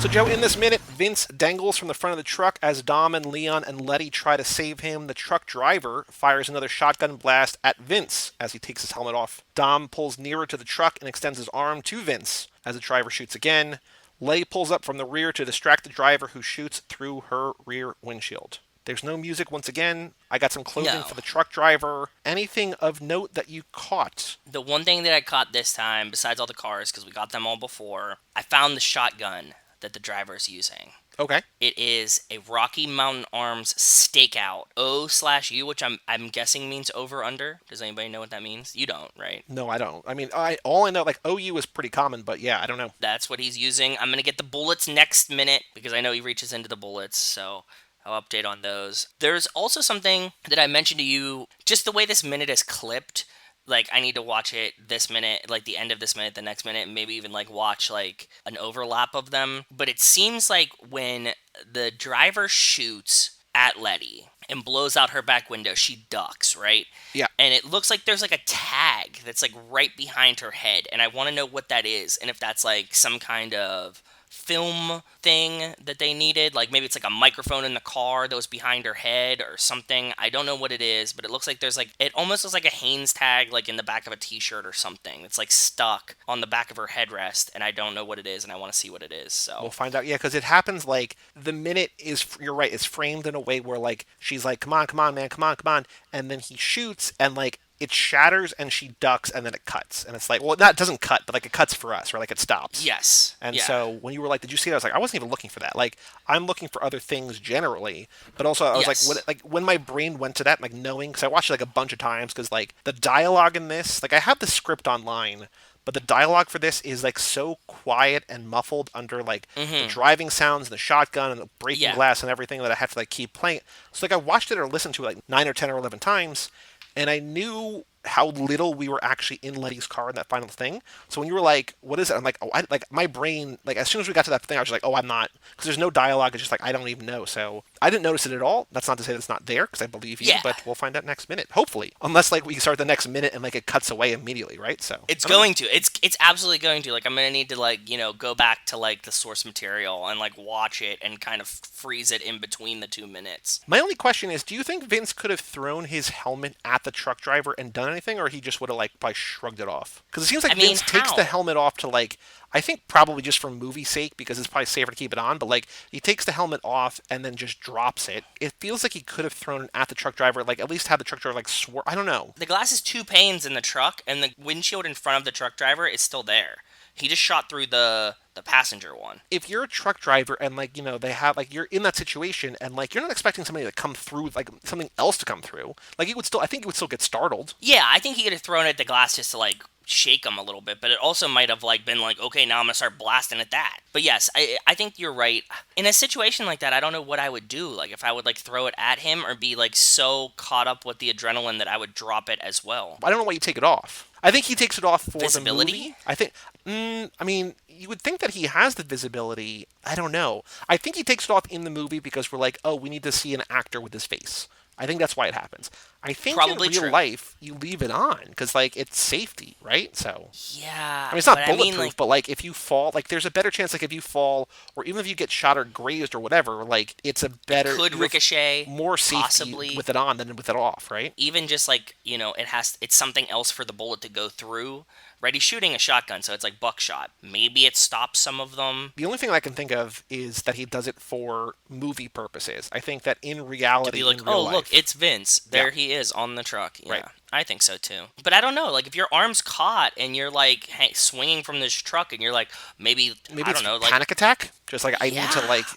So, Joe, in this minute, Vince dangles from the front of the truck as Dom and Leon and Letty try to save him. The truck driver fires another shotgun blast at Vince as he takes his helmet off. Dom pulls nearer to the truck and extends his arm to Vince as the driver shoots again. Letty pulls up from the rear to distract the driver, who shoots through her rear windshield. There's no music once again. I got some clothing for the truck driver. Anything of note that you caught? The one thing that I caught this time, besides all the cars, because we got them all before, I found the shotgun that the driver's using. Okay. It is a Rocky Mountain Arms stakeout. O/U, which I'm guessing means over under. Does anybody know what that means? You don't, right? No, I don't. I mean, all I know, like, OU is pretty common, but yeah, I don't know. That's what he's using. I'm going to get the bullets next minute because I know he reaches into the bullets, so I'll update on those. There's also something that I mentioned to you, just the way this minute is clipped. Like, I need to watch it this minute, like the end of this minute, the next minute, maybe even like watch like an overlap of them. But it seems like when the driver shoots at Letty and blows out her back window, she ducks, right? Yeah. And it looks like there's like a tag that's like right behind her head. And I want to know what that is. And if that's like some kind of film thing that they needed, like maybe it's like a microphone in the car that was behind her head or something. I don't know what it is, but it looks like there's like, it almost looks like a Hanes tag like in the back of a t-shirt or something. It's like stuck on the back of her headrest, and I don't know what it is, and I want to see what it is. So we'll find out. Yeah, because it happens like the minute is, you're right, it's framed in a way where like she's like, come on man, come on, and then he shoots and like it shatters and she ducks and then it cuts. And it's like, well, it doesn't cut, but like it cuts for us, or like it stops. Yes. And so when you were like, did you see that? I was like, I wasn't even looking for that. Like, I'm looking for other things generally. But also I was like, when my brain went to that, like knowing, because I watched it like a bunch of times, because like the dialogue in this, like I have the script online, but the dialogue for this is like so quiet and muffled under like the driving sounds and the shotgun and the breaking glass and everything that I have to like keep playing. So like I watched it or listened to it like 9 or 10 or 11 times, and I knew how little we were actually in Letty's car in that final thing. So when you were like, what is it? I'm like, oh, like my brain, like as soon as we got to that thing, I was just like, oh, I'm not, because there's no dialogue. It's just like, I don't even know. So I didn't notice it at all. That's not to say that it's not there, because I believe you, but we'll find out next minute, hopefully. Unless like we start the next minute and like it cuts away immediately, right? So it's going to. It's absolutely going to. Like, I'm gonna need to like, you know, go back to like the source material and like watch it and kind of freeze it in between the 2 minutes. My only question is, do you think Vince could have thrown his helmet at the truck driver and done anything, or he just would have like probably shrugged it off? Because it seems like Vince takes the helmet off to like, I think probably just for movie sake, because it's probably safer to keep it on, but like he takes the helmet off and then just drops it. It feels like he could have thrown it at the truck driver, like at least have the truck driver like swerve. I don't know. The glass is 2 panes in the truck, and the windshield in front of the truck driver is still there. He just shot through the passenger one. If you're a truck driver and like, you know, they have like, you're in that situation and like you're not expecting somebody to come through, like something else to come through, like it would still, I think it would still get startled. Yeah, I think he could have thrown it at the glass just to like shake him a little bit, but it also might have like been like, okay, now I'm gonna start blasting at that. But yes, I think you're right. In a situation like that, I don't know what I would do. Like if I would like throw it at him or be like so caught up with the adrenaline that I would drop it as well. I don't know why you take it off. I think he takes it off for visibility? The movie. I think I mean, you would think that he has the visibility. I don't know. I think he takes it off in the movie because we're like, oh, we need to see an actor with his face. I think that's why it happens. I think in Probably real true. life, you leave it on because, like, it's safety, right? So, Yeah, I mean, it's not but I mean, bulletproof, like, but, like, if you fall, like, there's a better chance, like, if you fall, or even if you get shot or grazed or whatever, like, it's a it better, could you have ricochet, more safety possibly. with it on than with it off, right? Even just like, it's something else for the bullet to go through. Right, he's shooting a shotgun, so it's like buckshot. Maybe it stops some of them. The only thing I can think of is that he does it for movie purposes. I think that in To be reality, like, in real oh, look, life, it's Vince. There yeah, he is on the truck. Yeah, right. I think so too. But I don't know. Like, if your arm's caught and you're like swinging from this truck and you're like, maybe, Maybe I it's don't know, like, panic attack. Just like yeah,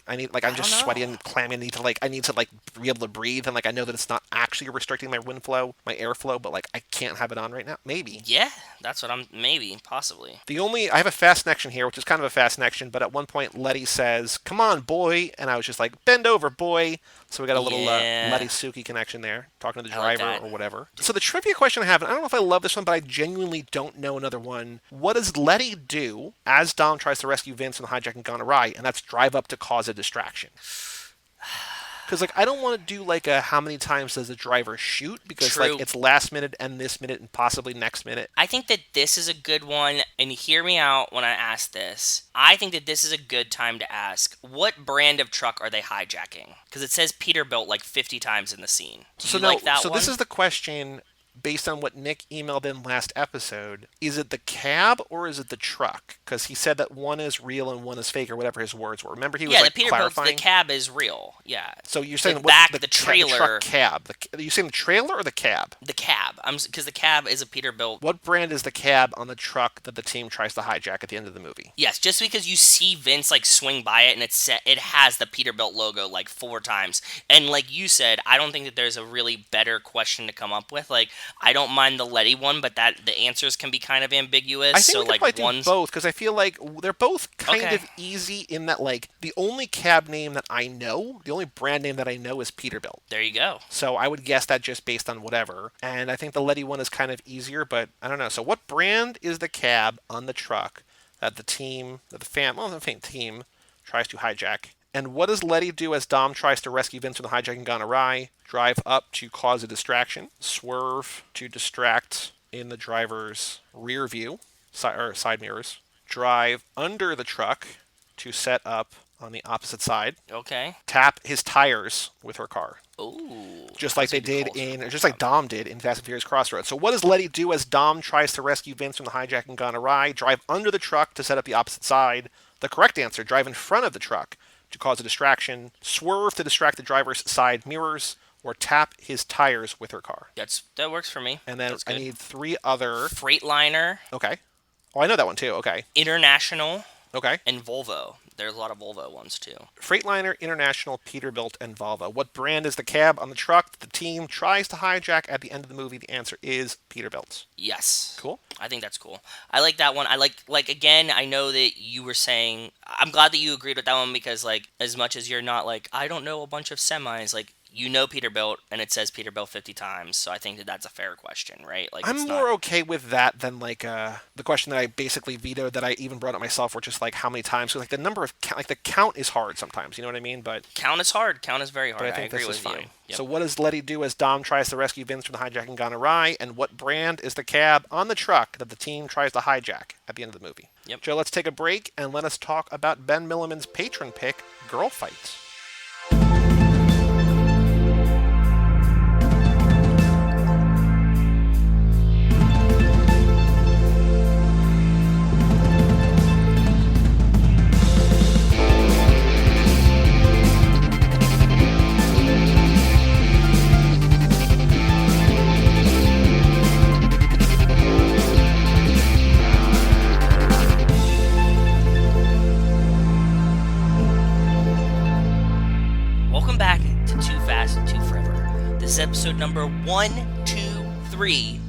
I'm I don't just sweaty know. and clammy. I need to like be able to breathe, and like I know that it's not actually restricting my wind flow, my airflow, but like I can't have it on right now. Maybe. Yeah, that's what maybe, possibly. I have a fast connection here, which is kind of a fast connection, but at one point Letty says, "Come on, boy," and I was just like, "Bend over, boy." So we got a little Yeah, Letty Suki connection there, talking to the I like driver that. or whatever. So the trivia question I have, and I don't know if I love this one, but I genuinely don't know another one. What does Letty do as Dom tries to rescue Vince from the hijacking gone awry? And that's drive up to cause a distraction. Because like I don't want to do like a how many times does the driver shoot because like True. it's last minute and this minute and possibly next minute. I think that this is a good one, and hear me out when I ask this. I think that this is a good time to ask, what brand of truck are they hijacking? Because it says Peterbilt like 50 times in the scene. Do So you no, like that so one? this is the question based on what Nick emailed in last episode. Is it the cab or is it the truck? Because he said that one is real and one is fake or whatever his words were. Remember he was Yeah, like the Peterbilt, the clarifying. cab is real. Yeah. So you're The saying what back, the the the truck trailer, cab? Are you saying the trailer or the cab? the cab. Because the cab is a Peterbilt. What brand is the cab on the truck that the team tries to hijack at the end of the movie? Yes, just because you see Vince like swing by it and it has the Peterbilt logo like 4 times. And like you said, I don't think that there's a really better question to come up with. Like, I don't mind the Letty one, but that the answers can be kind of ambiguous. I think So we could like probably do one's both because I feel like they're both kind okay. of easy in that like the only cab name that I know, the only brand name that I know is Peterbilt. There you go. So I would guess that just based on whatever. And I think the Letty one is kind of easier, but I don't know. So what brand is the cab on the truck that the team tries to hijack? And what does Letty do as Dom tries to rescue Vince from the hijacking gone awry? Drive up to cause a distraction, swerve to distract in the driver's rear view, side mirrors, drive under the truck to set up on the opposite side, Okay. tap his tires with her car. Ooh. Just like they did just like Dom did in Fast and Furious Crossroads. So what does Letty do as Dom tries to rescue Vince from the hijacking gone awry? Drive under the truck to set up the opposite side. The correct answer, drive in front of the truck to cause a distraction, swerve to distract the driver's side mirrors, or tap his tires with her car. That works for me. And then That's I good. need three other. Freightliner, Okay. Oh, I know that one too. Okay. International, Okay. and Volvo. There's a lot of Volvo ones too. Freightliner, International, Peterbilt, and Volvo. What brand is the cab on the truck that the team tries to hijack at the end of the movie? The answer is Peterbilt. Yes. Cool. I think that's cool. I like that one. I like again, I know that you were saying I'm glad that you agreed with that one because like as much as you're not like I don't know a bunch of semis, like you know Peterbilt and it says Peterbilt 50 times, so I think that that's a fair question, right? Like I'm it's more not okay with that than like the question that I basically vetoed that I even brought up myself, which is like how many times. So like the number of like the count is hard sometimes. You know what I mean? count is hard. Count is very hard. But I think agree this is with fine. you. Yep. So what does Letty do as Dom tries to rescue Vince from the hijacking gone awry? And what brand is the cab on the truck that the team tries to hijack at the end of the movie? Yep. Joe, let's take a break and let us talk about Ben Milliman's patron pick, Girlfight. Welcome back to Too Fast, Too Forever. This is episode number 123,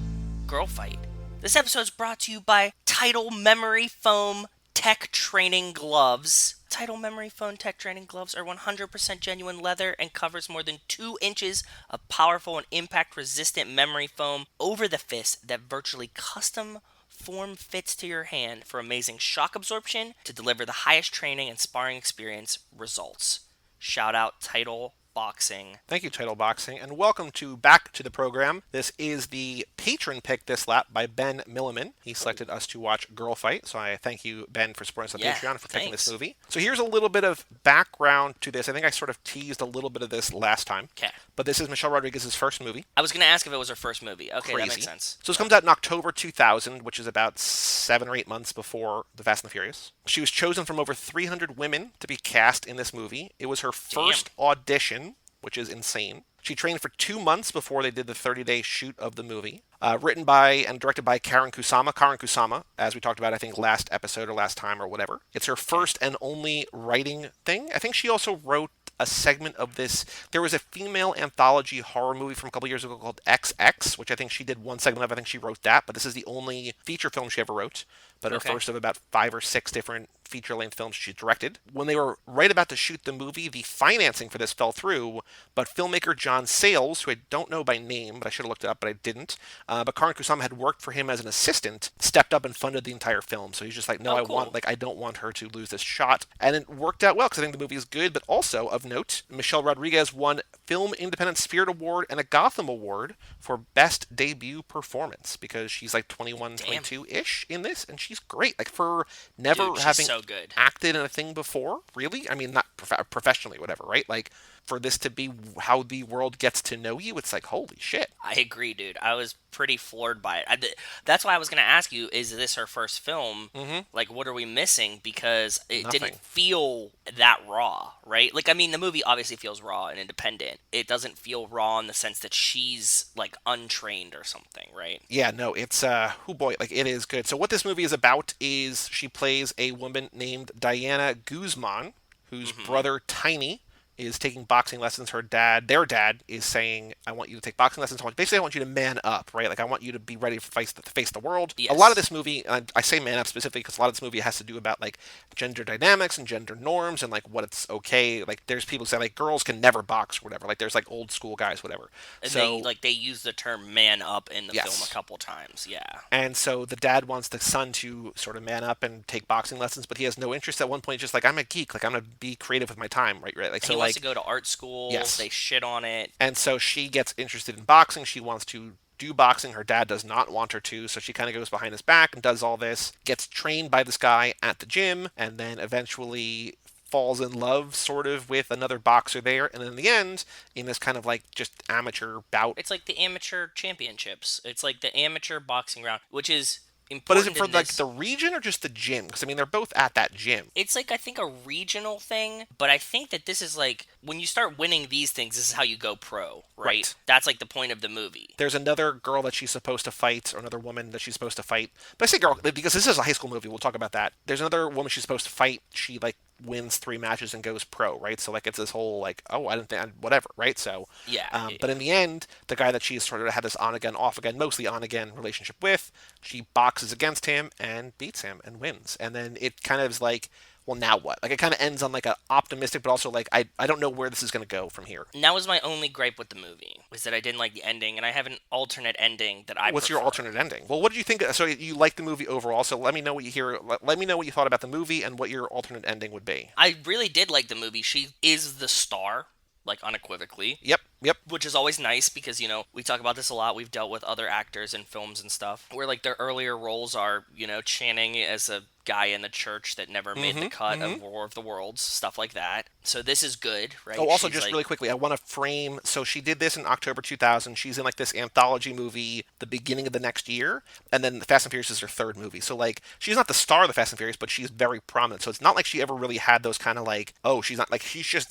Girl Fight. This episode is brought to you by Tidal Memory Foam Tech Training Gloves. Tidal Memory Foam Tech Training Gloves are 100% genuine leather and covers more than 2 inches of powerful and impact-resistant memory foam over the fist that virtually custom form fits to your hand for amazing shock absorption to deliver the highest training and sparring experience results. Shout out Title Boxing. Thank you, Title Boxing, and welcome back to the program. This is the patron pick this lap by Ben Milliman. He selected us to watch Girlfight, so I thank you, Ben, for supporting us on Patreon for picking this movie. So here's a little bit of background to this. I think I sort of teased a little bit of this last time. Okay. But this is Michelle Rodriguez's first movie. I was going to ask if it was her first movie. Okay, Crazy. That makes sense. So this comes out in October 2000, which is about 7 or 8 months before The Fast and the Furious. She was chosen from over 300 women to be cast in this movie. It was her first audition, which is insane. She trained for 2 months before they did the 30-day shoot of the movie. Written by and directed by Karyn Kusama. Karyn Kusama, as we talked about, I think, last episode or last time or whatever. It's her first and only writing thing. I think she also wrote a segment of this. There was a female anthology horror movie from a couple years ago called XX, which I think she did one segment of. I think she wrote that, but this is the only feature film she ever wrote, but her first of about 5 or 6 different feature-length films she directed. When they were right about to shoot the movie, the financing for this fell through, but filmmaker John Sayles, who I don't know by name, but I should have looked it up, but I didn't, but Karyn Kusama had worked for him as an assistant, stepped up and funded the entire film. So he's just like, no, I don't want her to lose this shot. And it worked out well, because I think the movie is good, but also, of note, Michelle Rodriguez won Film Independent Spirit Award and a Gotham Award for Best Debut Performance, because she's like 21, 22-ish in this, and she's great. Like, for never having acted in a thing before, really? I mean, not professionally, whatever, right? Like, for this to be how the world gets to know you, it's like, holy shit. I agree, dude. I was pretty floored by it. That's why I was going to ask you, is this her first film? Mm-hmm. Like, what are we missing? Because it didn't feel that raw, right? Like, I mean, the movie obviously feels raw and independent. It doesn't feel raw in the sense that she's, like, untrained or something, right? Yeah, no, it's, oh boy, like, it is good. So what this movie is about is she plays a woman named Diana Guzman, whose brother, Tiny, is taking boxing lessons. Their dad is saying, I want you to take boxing lessons. Basically, I want you to man up, right? Like, I want you to be ready to face the world. Yes. A lot of this movie, and I say man up specifically because a lot of this movie has to do about, like, gender dynamics and gender norms and, like, what it's okay. Like, there's people who say, like, girls can never box or whatever. Like, there's, like, old school guys, whatever. And so, they use the term man up in the film a couple times, yeah. And so the dad wants the son to sort of man up and take boxing lessons, but he has no interest. At one point, just like, I'm a geek. Like, I'm going to be creative with my time, right? Like, so, he wants to go to art school. Yes. They shit on it. And so she gets interested in boxing. She wants to do boxing. Her dad does not want her to, so she kind of goes behind his back and does all this, gets trained by this guy at the gym, and then eventually falls in love sort of with another boxer there, and in the end, in this kind of like just amateur bout. It's like the amateur championships. It's like the amateur boxing round, which is important. But is it for like the region or just the gym? Because I mean, they're both at that gym. It's like, I think, a regional thing, but I think that this is like, when you start winning these things, this is how you go pro, right? That's like the point of the movie. There's another girl that she's supposed to fight, or another woman that she's supposed to fight. But I say girl because this is a high school movie. We'll talk about that. There's another woman she's supposed to fight. She like wins 3 matches and goes pro, right? So like it's this whole like, oh, I didn't think whatever, right? So yeah. But in the end, the guy that she's sort of had this on again, off again, mostly on again relationship with, she boxes against him and beats him and wins. And then it kind of is like, well, now what? Like, it kind of ends on, like, an optimistic, but also, like, I don't know where this is going to go from here. And that was my only gripe with the movie, was that I didn't like the ending, and I have an alternate ending that I What's prefer. your alternate ending? Well, what did you think? So you liked the movie overall, so let me know what you hear. Let me know what you thought about the movie and what your alternate ending would be. I really did like the movie. She is the star, like, unequivocally. Yep. Which is always nice because, you know, we talk about this a lot. We've dealt with other actors in films and stuff where, like, their earlier roles are, you know, Channing as a guy in the church that never made the cut of War of the Worlds, stuff like that. So this is good, right? Oh, also, just really quickly, I want to frame, so she did this in October 2000. She's in, like, this anthology movie the beginning of the next year, and then The Fast and Furious is her third movie. So, like, she's not the star of The Fast and Furious, but she's very prominent. So it's not like she ever really had those kind of, like, oh, she's not, like, she's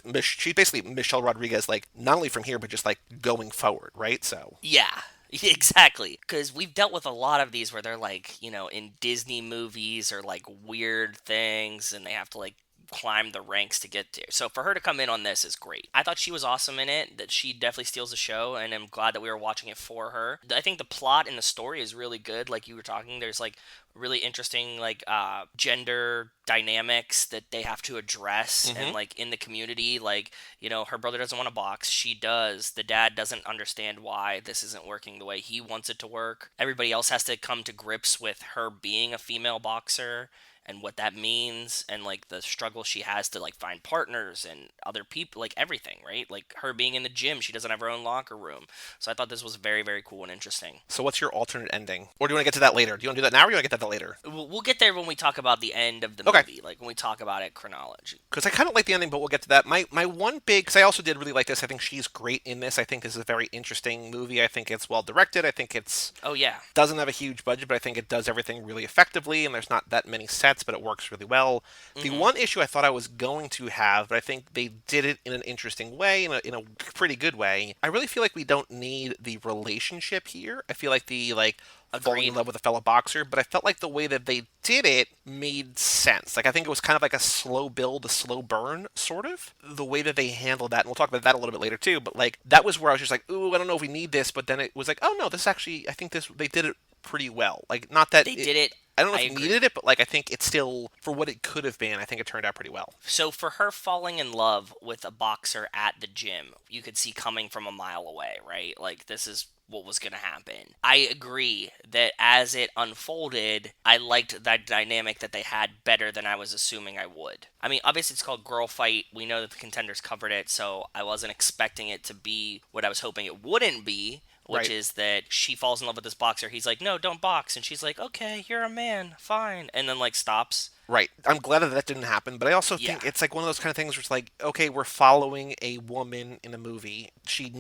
basically Michelle Rodriguez, like, not only from here, but just, like, going forward, right? So yeah, exactly, because we've dealt with a lot of these where they're like, you know, in Disney movies or like weird things, and they have to like climb the ranks to get there. So for her to come in on this is great. I thought she was awesome in it, that she definitely steals the show, and I'm glad that we were watching it for her. I think the plot and the story is really good. Like you were talking, there's like really interesting like gender dynamics that they have to address, and like in the community, like, you know, her brother doesn't want to box, she does. The dad doesn't understand why this isn't working the way he wants it to work. Everybody else has to come to grips with her being a female boxer and what that means, and like the struggle she has to like find partners and other people, like everything, right? Like her being in the gym, she doesn't have her own locker room. So I thought this was very, very cool and interesting. So what's your alternate ending? Or do you want to get to that later? Do you want to do that now, or do you want to get to that later? We'll get there when we talk about the end of the Okay. movie, like when we talk about it chronology. Because I kind of like the ending, but we'll get to that. My one big, because I also did really like this. I think she's great in this. I think this is a very interesting movie. I think it's well directed. I think it's Oh yeah. doesn't have a huge budget, but I think it does everything really effectively. And there's not that many sets, but it works really well. The one issue I thought I was going to have, but I think they did it in an interesting way, in a pretty good way. I really feel like we don't need the relationship here. I feel like the falling in love with a fellow boxer, but I felt like the way that they did it made sense. Like, I think it was kind of like a slow build, a slow burn, sort of. The way that they handled that, and we'll talk about that a little bit later too, but like, that was where I was just like, ooh, I don't know if we need this, but then it was like, oh no, this actually, I think they did it pretty well. Like, not that They did it. I don't know I if you agree. needed it, but like, I think it's still, for what it could have been, I think it turned out pretty well. So for her falling in love with a boxer at the gym, you could see coming from a mile away, right? Like, this is what was going to happen. I agree that as it unfolded, I liked that dynamic that they had better than I was assuming I would. I mean, obviously it's called Girlfight. We know that the Contenders covered it, so I wasn't expecting it to be what I was hoping it wouldn't be, which Right. is that she falls in love with this boxer. He's like, no, don't box. And she's like, okay, you're a man, fine. And then, like, stops. Right. I'm glad that didn't happen, but I also think Yeah. it's like one of those kind of things where it's like, okay, we're following a woman in a movie. She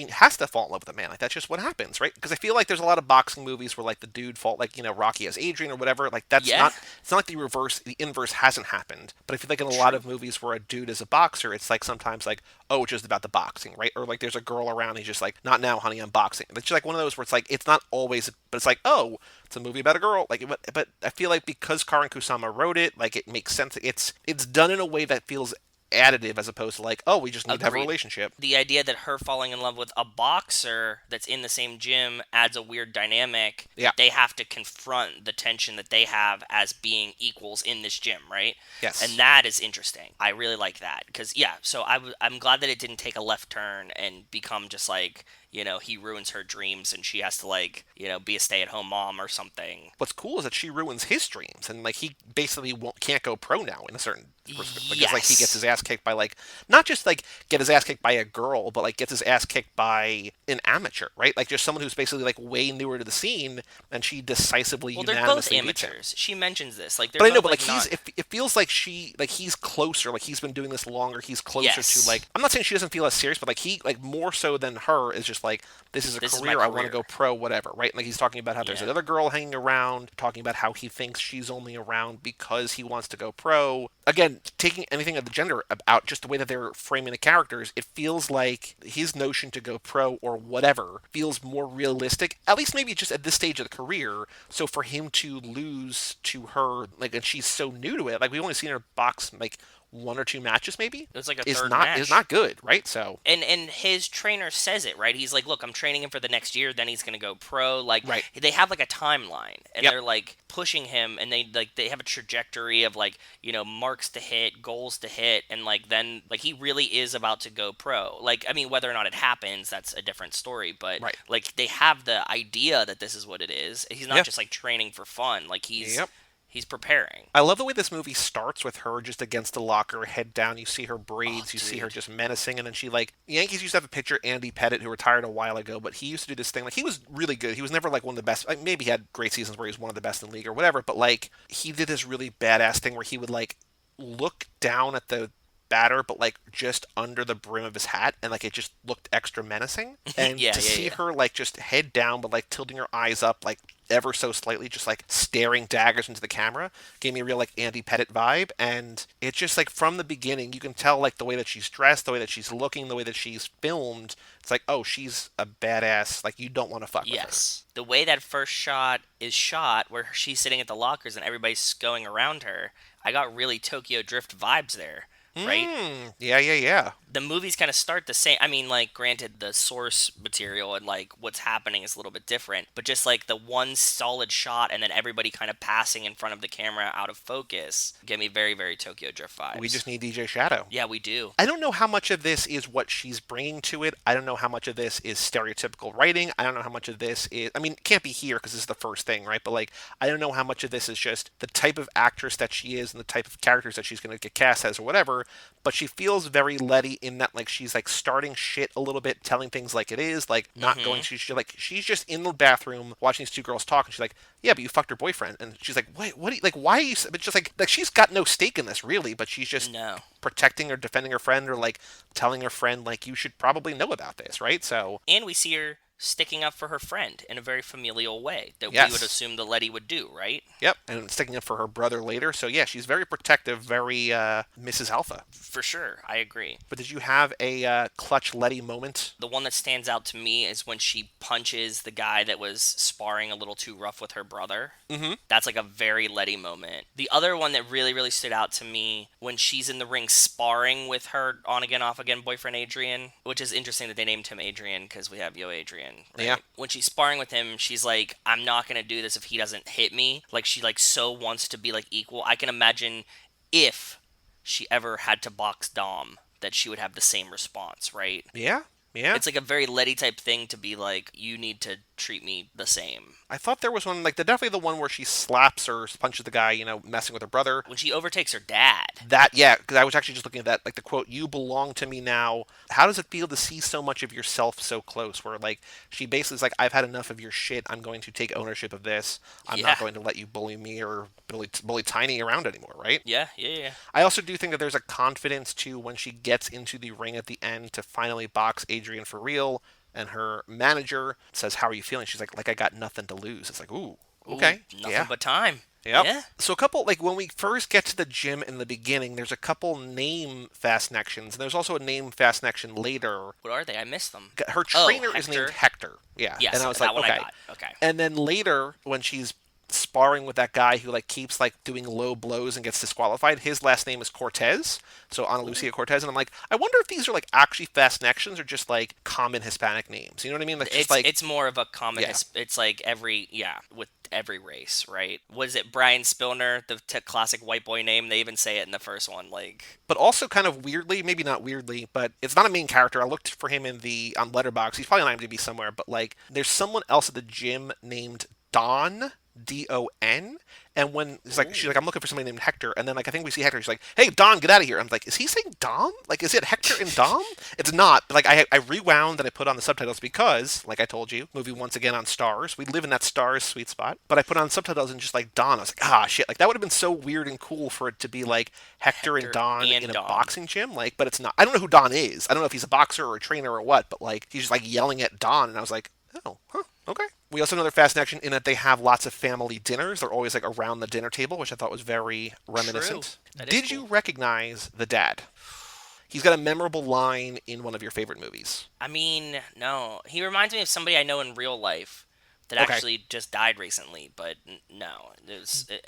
has to fall in love with a man. Like, that's just what happens, right? Because I feel like there's a lot of boxing movies where like the dude like, Rocky as Adrian or whatever. Like, Yeah. it's not like the inverse hasn't happened. But I feel like in a lot of movies where a dude is a boxer, it's like sometimes like, oh, it's just about the boxing, right? Or like there's a girl around, he's just like, not now, honey, I'm boxing. It's just like one of those where it's like, it's not always, but it's like, oh, it's a movie about a girl. Like, but I feel like because Karyn Kusama wrote it, like, it makes sense. It's done in a way that feels additive as opposed to like, oh, we just need to have a Agreed. relationship. The idea that her falling in love with a boxer that's in the same gym adds a weird dynamic. Yeah. They have to confront the tension that they have as being equals in this gym, right? Yes. And that is interesting. I really like that. Because, yeah, so I'm glad that it didn't take a left turn and become just like, you know, he ruins her dreams and she has to, like, you know, be a stay-at-home mom or something. What's cool is that she ruins his dreams, and like he basically can't go pro now in a certain perspective because like he Yes. gets his ass kicked by like not just like get his ass kicked by a girl, but like gets his ass kicked by an amateur, right? Like just someone who's basically like way newer to the scene, and she decisively Well, they're both unanimously beats him. amateurs. She mentions this. Like, they're But I know, both, but like not... it feels like he's closer. Like he's been doing this longer. He's closer Yes. to like. I'm not saying she doesn't feel as serious, but like he like more so than her is just like this is a This is my career. I want to career. go pro, whatever, right? Like he's talking about how there's Yeah. another girl hanging around, talking about how he thinks she's only around because he wants to go pro. Again, taking anything of the gender out, just the way that they're framing the characters, it feels like his notion to go pro or whatever feels more realistic. At least maybe just at this stage of the career. So for him to lose to her, like, and she's so new to it, like we've only seen her box like one or two matches, maybe. It was like a is third not match. is not good, right? So And his trainer says it, right? He's like, look, I'm training him for the next year, then he's gonna go pro. Like, Right. they have like a timeline, and Yep. they're like pushing him, and they have a trajectory of like, you know, marks to hit, goals to hit, and like then like he really is about to go pro. Like, I mean, whether or not it happens, that's a different story. But Right. like they have the idea that this is what it is. He's not Yeah. just like training for fun. Like he's Yep. he's preparing. I love the way this movie starts with her just against the locker, head down. You see her braids, Oh, you see her dude. just menacing, and then she like Yankees used to have a pitcher, Andy Pettit, who retired a while ago, but he used to do this thing. Like he was really good. He was never like one of the best. Like, maybe he had great seasons where he was one of the best in the league or whatever. But like he did this really badass thing where he would like look down at the batter, but like just under the brim of his hat, and like it just looked extra menacing. And Yeah, to yeah, see yeah. her like just head down, but like tilting her eyes up, like ever so slightly, just like staring daggers into the camera, gave me a real like Andy Pettit vibe. And it's just like from the beginning, you can tell like the way that she's dressed, the way that she's looking, the way that she's filmed. It's like, oh, she's a badass. Like you don't want to fuck with her. Yes. The way that first shot is shot, where she's sitting at the lockers and everybody's going around her, I got really Tokyo Drift vibes there, right? Yeah. the movies kind of start the same. I mean, like, granted, the source material and like what's happening is a little bit different, but just like the one solid shot and then everybody kind of passing in front of the camera out of focus get me very, very Tokyo Drift vibes. We just need DJ Shadow. Yeah, we do. I don't know how much of this is what she's bringing to it. I don't know how much of this is stereotypical writing. I don't know how much of this is, I mean, it can't be here because this is the first thing, right? But like, I don't know how much of this is just the type of actress that she is and the type of characters that she's going to get cast as or whatever. But she feels very Letty in that, like, she's like starting shit a little bit, telling things like it is, like not going. She's just in the bathroom watching these two girls talk, and she's like, "Yeah, but you fucked her boyfriend," and she's like, "Wait, what? Like, why are you?" But just like she's got no stake in this really, but she's just protecting or defending her friend, or like telling her friend like, you should probably know about this, right? So, and we see her sticking up for her friend in a very familial way that we would assume the Letty would do, right? Yep, and sticking up for her brother later. So yeah, she's very protective, very Mrs. Alpha. For sure, I agree. But did you have a clutch Letty moment? The one that stands out to me is when she punches the guy that was sparring a little too rough with her brother. Mm-hmm. That's like a very Letty moment. The other one that really, really stood out to me when she's in the ring sparring with her on again, off again boyfriend Adrian, which is interesting that they named him Adrian because we have Yo Adrian. Right? Yeah. When she's sparring with him, she's like, I'm not going to do this if he doesn't hit me. Like, she like so wants to be like equal. I can imagine if she ever had to box Dom that she would have the same response, right? Yeah. Yeah. It's like a very Letty type thing to be like, you need to treat me the same. I thought there was one, like, definitely the one where she slaps or punches the guy, messing with her brother. When she overtakes her dad. That, yeah, because I was actually just looking at that, like, the quote, "You belong to me now." How does it feel to see so much of yourself so close? Where, like, she basically is like, "I've had enough of your shit. I'm going to take ownership of this. I'm not going to let you bully me or bully Tiny around anymore," right? Yeah. I also do think that there's a confidence, too, when she gets into the ring at the end to finally box Adrian for real. And her manager says, "How are you feeling?" She's like, "I got nothing to lose." It's like, ooh, okay. Nothing but time. Yep. Yeah. So a couple, like, when we first get to the gym in the beginning, there's a couple name fastnections, and there's also a name fastnection later. What are they? I missed them. Her trainer is named Hector. Yeah. Yes, and I was that like, one okay. I got. Okay. And then later, when she's sparring with that guy who like keeps like doing low blows and gets disqualified, his last name is Cortez, so Ana Lucia Cortez, and I'm like, I wonder if these are like actually fastnections or just like common Hispanic names. You know what I mean? Like, it's more of a common. Yeah. It's like with every race, right? Was it Brian Spillner, the classic white boy name? They even say it in the first one, like. But also kind of weirdly, maybe not weirdly, but it's not a main character. I looked for him on Letterboxd. He's probably on IMDb somewhere, but like, there's someone else at the gym named Don. Don, and when it's like, she's like, I'm looking for somebody named Hector, and then like I think we see Hector, she's like, "Hey Don, get out of here." I'm like, is he saying Dom? Like, is it Hector and Dom? It's not. But like I rewound and I put on the subtitles because, like I told you, movie once again on Stars. We live in that Stars sweet spot. But I put on subtitles and just like Don. I was like, shit. Like that would have been so weird and cool for it to be like Hector and Don in a boxing gym. Like, but it's not. I don't know who Don is. I don't know if he's a boxer or a trainer or what. But like he's just like yelling at Don, and I was like, oh, huh. Okay. We also know their fast action in that they have lots of family dinners. They're always like around the dinner table, which I thought was very reminiscent. Did you recognize the dad? He's got a memorable line in one of your favorite movies. I mean, no. He reminds me of somebody I know in real life that actually just died recently, but no.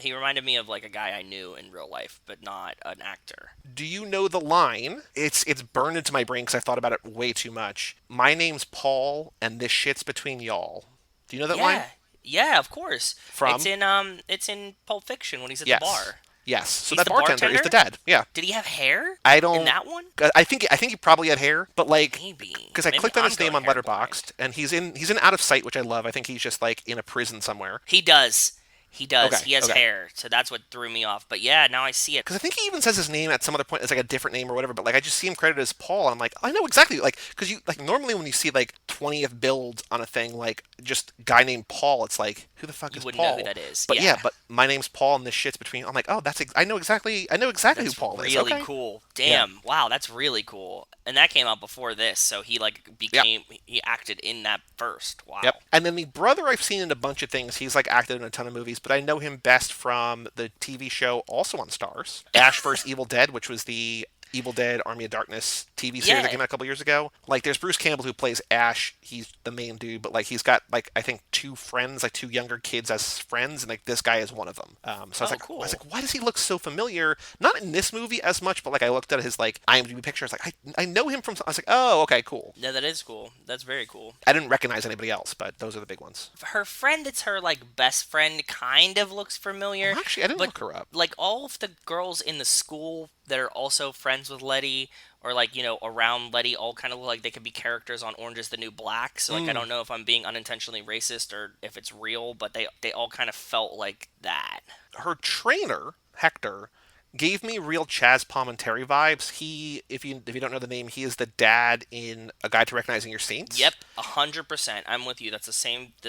He reminded me of like a guy I knew in real life, but not an actor. Do you know the line? It's burned into my brain because I thought about it way too much. "My name's Paul, and this shit's between y'all." Do you know that line? Yeah, of course. From? It's in Pulp Fiction when he's at the bar. Yes. So he's that bartender is the dad. Yeah. Did he have hair? I don't. In that one? I think he probably had hair, but like maybe because I clicked on his name on Letterboxd, and he's in Out of Sight, which I love. I think he's just like in a prison somewhere. He does. Okay, he has hair, so that's what threw me off. But yeah, now I see it. Because I think he even says his name at some other point. It's like a different name or whatever. But like, I just see him credited as Paul, and I'm like, I know exactly. Like, because you like normally when you see like 20th build on a thing, like just guy named Paul, it's like, who the fuck is Paul? You wouldn't know who that is. But yeah, but my name's Paul, and this shit's between. I'm like, oh, I know exactly who Paul is. Really cool. Damn. Yeah. Wow, that's really cool. And that came out before this, so he like he acted in that first. Wow. Yep. And then the brother I've seen in a bunch of things. He's like acted in a ton of movies, but I know him best from the TV show also on Stars, Ash vs. Evil Dead, which was the Evil Dead Army of Darkness TV series Yeah. that came out a couple years ago. Like, there's Bruce Campbell who plays Ash. He's the main dude, but like he's got like I think two friends, like two younger kids as friends, and like this guy is one of them. So Cool. I was like, why does he look so familiar? Not in this movie as much, but like I looked at his like IMDb picture. I was like, I know him from. I was like, oh, okay, cool. Yeah, that is cool. That's very cool. I didn't recognize anybody else, but those are the big ones. Her friend, it's her like best friend, kind of looks familiar. Oh, actually, I didn't but, look her up. Like all of the girls in the school that are also friends with Letty, or like around Letty, all kind of look like they could be characters on Orange Is the New Black. So like I don't know if I'm being unintentionally racist or if it's real, but they all kind of felt like that. Her trainer, Hector, gave me real Chaz Palminteri vibes. He, if you don't know the name, he is the dad in A Guide to Recognizing Your Saints. Yep, 100%. I'm with you. That's the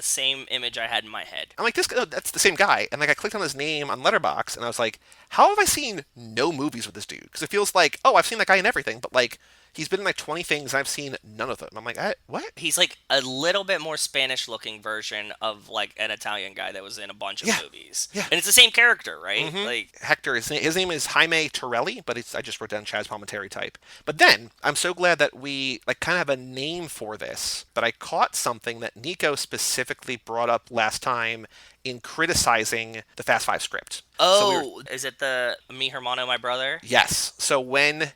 same image I had in my head. I'm like, that's the same guy. And like I clicked on his name on Letterboxd, and I was like, how have I seen no movies with this dude? Because it feels like, oh, I've seen that guy in everything, but like he's been in like 20 things, and I've seen none of them. I'm like, what? He's like a little bit more Spanish-looking version of like an Italian guy that was in a bunch of movies. Yeah. And it's the same character, right? Mm-hmm. Like Hector, his name is Jaime Torelli, but I just wrote down Chaz Palminteri type. But then I'm so glad that we like kind of have a name for this. But I caught something that Nico specifically brought up last time in criticizing the Fast Five script. Oh, is it the Mi Hermano, My Brother? Yes. So when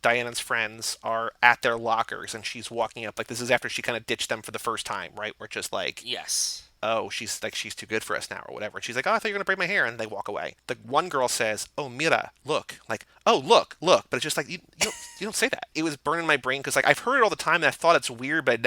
Diana's friends are at their lockers and she's walking up, like this is after she kind of ditched them for the first time, right? We're just like, Yes. oh, she's too good for us now, or whatever. She's like, oh, I thought you were gonna braid my hair, and they walk away. The one girl says, oh, mira, look, like, oh, look, but it's just like you don't say that. It was burning my brain because like I've heard it all the time, and I thought it's weird, but I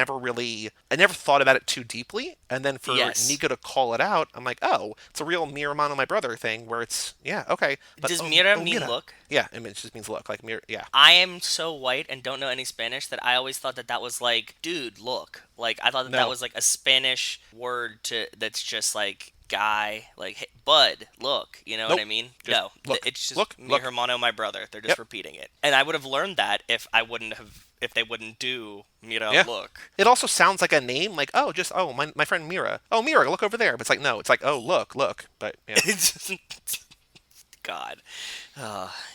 never thought about it too deeply. And then for Nico to call it out, I'm like, oh, it's a real mi hermano, my brother thing, where it's okay. But, Does mira mean look? Yeah, I mean, it just means look, like mira. Yeah. I am so white and don't know any Spanish that I always thought that was like, dude, look. Like I thought that was like a Spanish word that's just like guy, like hey, bud, look, you know what I mean? No, look, it's just look, mi hermano, my brother. They're just repeating it, and I would have learned that if they wouldn't do mira, look. It also sounds like a name, like my friend Mira. Oh, Mira, look over there. But it's like no, it's like oh look, but yeah. God.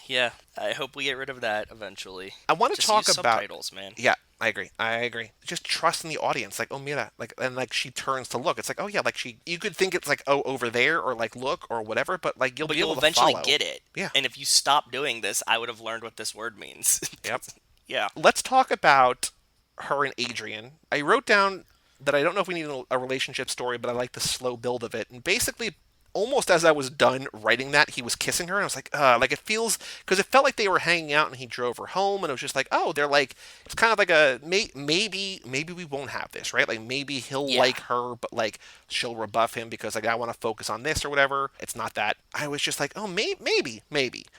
Yeah, I hope we get rid of that eventually. I want to talk about subtitles, man. Yeah, I agree. Just trust in the audience, like, oh, mira, like, and like she turns to look. It's like, oh yeah, like you could think it's like, oh, over there, or like look, or whatever, but like you'll eventually follow. get it. Yeah. And if you stop doing this, I would have learned what this word means. Yep. Yeah. Let's talk about her and Adrian. I wrote down that I don't know if we need a relationship story, but I like the slow build of it, and basically, almost as I was done writing that, he was kissing her, and I was like, it feels, because it felt like they were hanging out, and he drove her home, and it was just like, oh, they're like, it's kind of like a, maybe we won't have this, right? Like, maybe he'll like her, but like, she'll rebuff him because like, I want to focus on this or whatever. It's not that. I was just like, oh, maybe.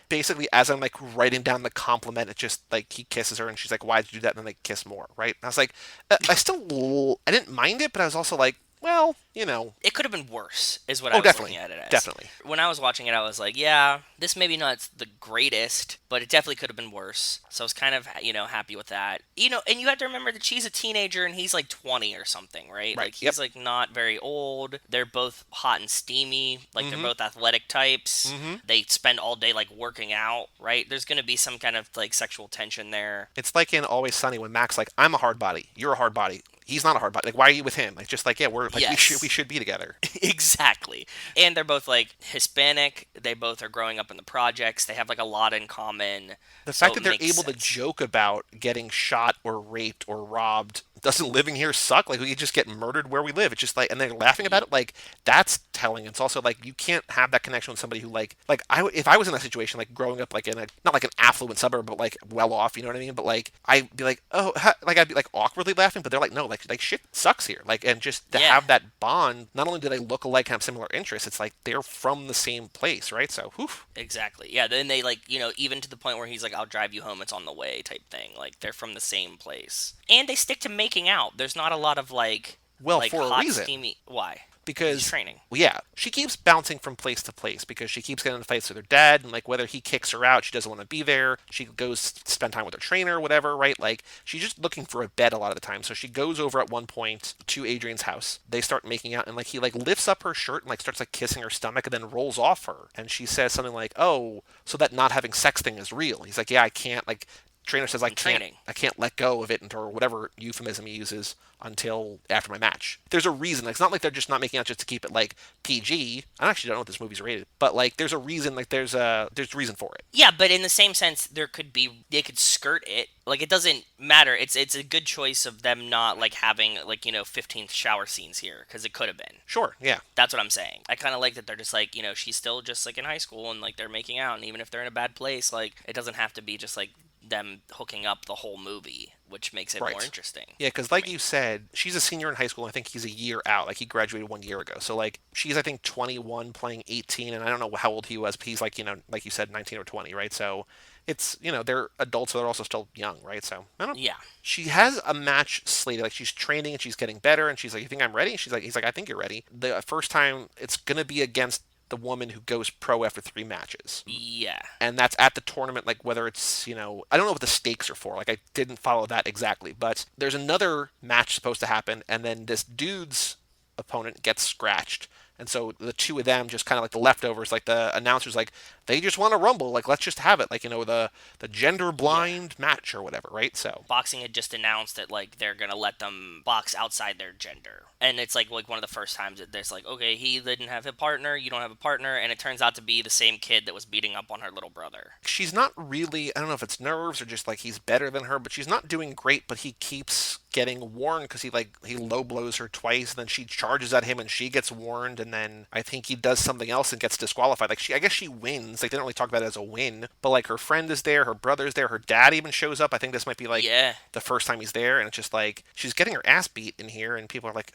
Basically, as I'm like writing down the compliment, it's just like, he kisses her, and she's like, why'd you do that? And then they kiss more, right? And I was like, I didn't mind it, but I was also like, well, It could have been worse, is what I was looking at it as. Definitely. When I was watching it, I was like, yeah, this maybe not the greatest, but it definitely could have been worse. So I was kind of, happy with that. And you have to remember that she's a teenager and he's like 20 or something, right? Like, he's like not very old. They're both hot and steamy. Like, they're both athletic types. Mm-hmm. They spend all day, like, working out, right? There's going to be some kind of, like, sexual tension there. It's like in Always Sunny when Mac's like, I'm a hard body. You're a hard body. He's not a hard body. Like, why are you with him? Like, just like, yeah, we're like, we should be together. Exactly. And they're both like Hispanic. They both are growing up in the projects. They have like a lot in common. The fact that they're able to joke about getting shot or raped or robbed, doesn't living here suck? Like, we just get murdered where we live. It's just like, and they're laughing about it. Like, that's telling. It's also like, you can't have that connection with somebody who if I was in that situation, like growing up like in a, not like an affluent suburb, but like well off, you know what I mean? But like, I'd be like, I'd be like awkwardly laughing, but they're like, no, like shit sucks here. Like, and just to have that bond, not only do they look alike, have similar interests, it's like they're from the same place, right? So, whew. Exactly. Yeah. Then they like, even to the point where he's like, I'll drive you home. It's on the way type thing. Like, they're from the same place. And they stick to making out. There's not a lot of like, for hot, a reason. Steamy. Why? Because he's training. Well, yeah, she keeps bouncing from place to place because she keeps getting in fights with her dad, and like whether he kicks her out, she doesn't want to be there. She goes spend time with her trainer, or whatever, right? Like, she's just looking for a bed a lot of the time. So she goes over at one point to Adrian's house. They start making out, and like he like lifts up her shirt and like starts like kissing her stomach, and then rolls off her. And she says something like, "Oh, so that not having sex thing is real." He's like, "Yeah, I can't like." trainer says I can't let go of it, or whatever euphemism he uses, until after my match. There's a reason. Like, it's not like they're just not making out just to keep it like PG. I actually don't know what this movie's rated, but like there's a reason. Like there's a reason for it. Yeah, but in the same sense, they could skirt it. Like, it doesn't matter. It's a good choice of them not like having like 15th shower scenes here, because it could have been. Sure, yeah. That's what I'm saying. I kind of like that they're just like, she's still just like in high school, and like they're making out, and even if they're in a bad place, like it doesn't have to be just like them hooking up the whole movie, which makes it more interesting. Yeah, because like you said, she's a senior in high school, and I think he's a year out. Like, he graduated 1 year ago. So, like, she's, I think, 21 playing 18, and I don't know how old he was, but he's, like, like you said, 19 or 20, right? So, it's, they're adults, so they're also still young, right? So, I don't know. Yeah. She has a match slated. Like, she's training, and she's getting better, and she's like, you think I'm ready? And he's like, I think you're ready. The first time, it's going to be against the woman who goes pro after 3 matches. Yeah. And that's at the tournament, like whether it's, I don't know what the stakes are for. Like, I didn't follow that exactly. But there's another match supposed to happen, and then this dude's opponent gets scratched. And so the two of them, just kind of like the leftovers, like the announcers, like, they just want to rumble. Like, let's just have it. Like, the gender blind match or whatever, right? So Boxing had just announced that, like, they're going to let them box outside their gender. And it's like one of the first times that there's like, okay, he didn't have a partner, you don't have a partner. And it turns out to be the same kid that was beating up on her little brother. She's not really, I don't know if it's nerves or just like he's better than her, but she's not doing great, but he keeps getting warned because he low blows her twice, and then she charges at him and she gets warned, and then I think he does something else and gets disqualified. Like, I guess she wins. Like, they don't really talk about it as a win, but like her friend is there, her brother's there, her dad even shows up. I think this might be like the first time he's there, and it's just like she's getting her ass beat in here, and people are like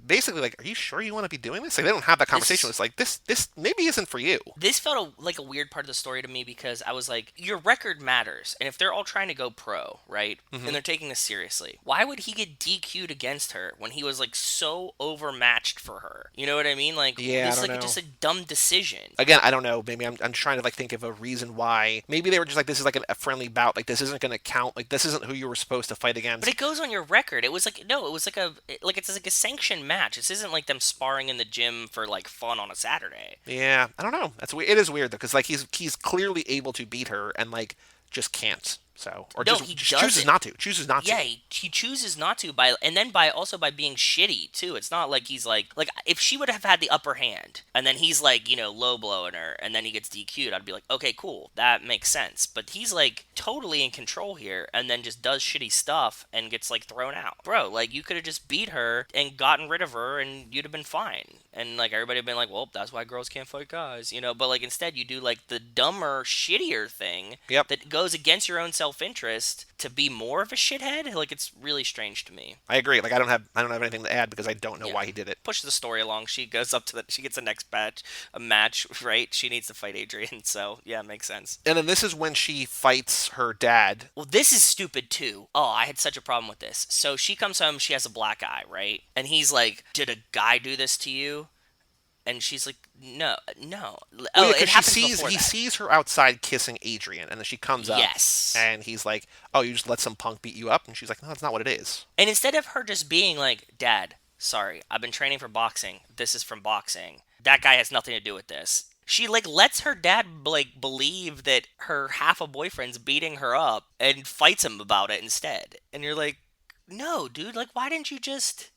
basically like, are you sure you want to be doing this? Like, they don't have that conversation. It's like this maybe isn't for you. This felt like a weird part of the story to me, because I was like, your record matters, and if they're all trying to go pro, right, and they're taking this seriously, why would he get DQ'd against her when he was like so overmatched for her? You know what I mean? Like, this is like just a dumb decision. Again, I don't know. Maybe I'm trying to like think of a reason why. Maybe they were just like, this is like a friendly bout. Like, this isn't going to count. Like, this isn't who you were supposed to fight against. But it goes on your record. It was like, no, it was like it's like a sanctioned match. This isn't like them sparring in the gym for like fun on a Saturday. Yeah, I don't know. That's weird. It is weird though, because like he's clearly able to beat her and like just can't. So, or no, just chooses not to. Chooses not to. Yeah, he chooses not to by being shitty too. It's not like he's like if she would have had the upper hand and then he's like, low blowing her and then he gets DQ'd, I'd be like, okay, cool, that makes sense. But he's like totally in control here and then just does shitty stuff and gets like thrown out. Bro, like, you could have just beat her and gotten rid of her and you'd have been fine. And like everybody would have been like, well, that's why girls can't fight guys, But like instead you do like the dumber, shittier thing that goes against your own self-interest to be more of a shithead. Like, it's really strange to me. I agree. Like, I don't have anything to add because I don't know why he did it. Push the story along. She goes up to she gets a match, right? She needs to fight Adrian, so yeah, it makes sense. And then this is when she fights her dad. Well, this is stupid too. Oh, I had such a problem with this. So she comes home, she has a black eye, right? And he's like, "Did a guy do this to you?" And she's like, no. Oh, it happens before that. He sees her outside kissing Adrian, and then she comes up. Yes. And he's like, oh, you just let some punk beat you up? And she's like, no, that's not what it is. And instead of her just being like, Dad, sorry, I've been training for boxing. This is from boxing. That guy has nothing to do with this. She, like, lets her dad, like, believe that her half-a-boyfriend's beating her up and fights him about it instead. And you're like, no, dude, like, why didn't you just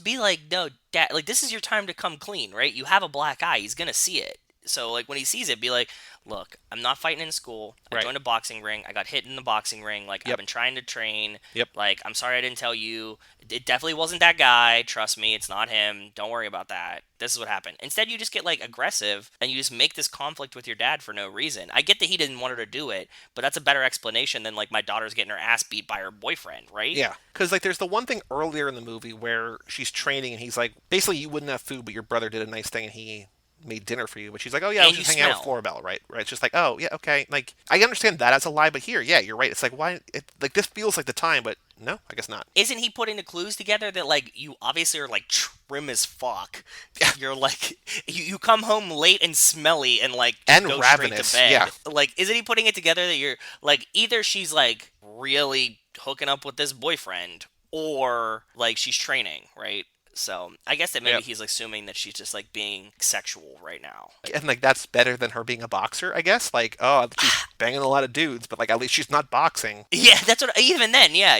be like, no, Dad, like, this is your time to come clean, right? You have a black eye. He's going to see it. So, like, when he sees it, be like, look, I'm not fighting in school. I joined a boxing ring. I got hit in the boxing ring. Like, I've been trying to train. Like, I'm sorry I didn't tell you. It definitely wasn't that guy. Trust me, it's not him. Don't worry about that. This is what happened. Instead, you just get, like, aggressive, and you just make this conflict with your dad for no reason. I get that he didn't want her to do it, but that's a better explanation than, like, my daughter's getting her ass beat by her boyfriend, right? Yeah, because, like, there's the one thing earlier in the movie where she's training, and he's like, basically, you wouldn't have food, but your brother did a nice thing, and he made dinner for you. But she's like, oh yeah, I was just hanging out with Florabelle, right? It's just like, oh yeah, okay. Like, I understand that as a lie, but here, yeah, you're right. It's like, why? Like, this feels like the time, but no, I guess not. Isn't he putting the clues together that, like, you obviously are, like, trim as fuck? You're like, you come home late and smelly and, like, and go ravenous, straight to bed. Yeah. Like, isn't he putting it together that you're like, either she's like really hooking up with this boyfriend, or like she's training, right? So I guess that maybe he's assuming that she's just like being sexual right now. And like that's better than her being a boxer, I guess. Like, oh, she's banging a lot of dudes, but like at least she's not boxing. Yeah, that's what. Even then, yeah,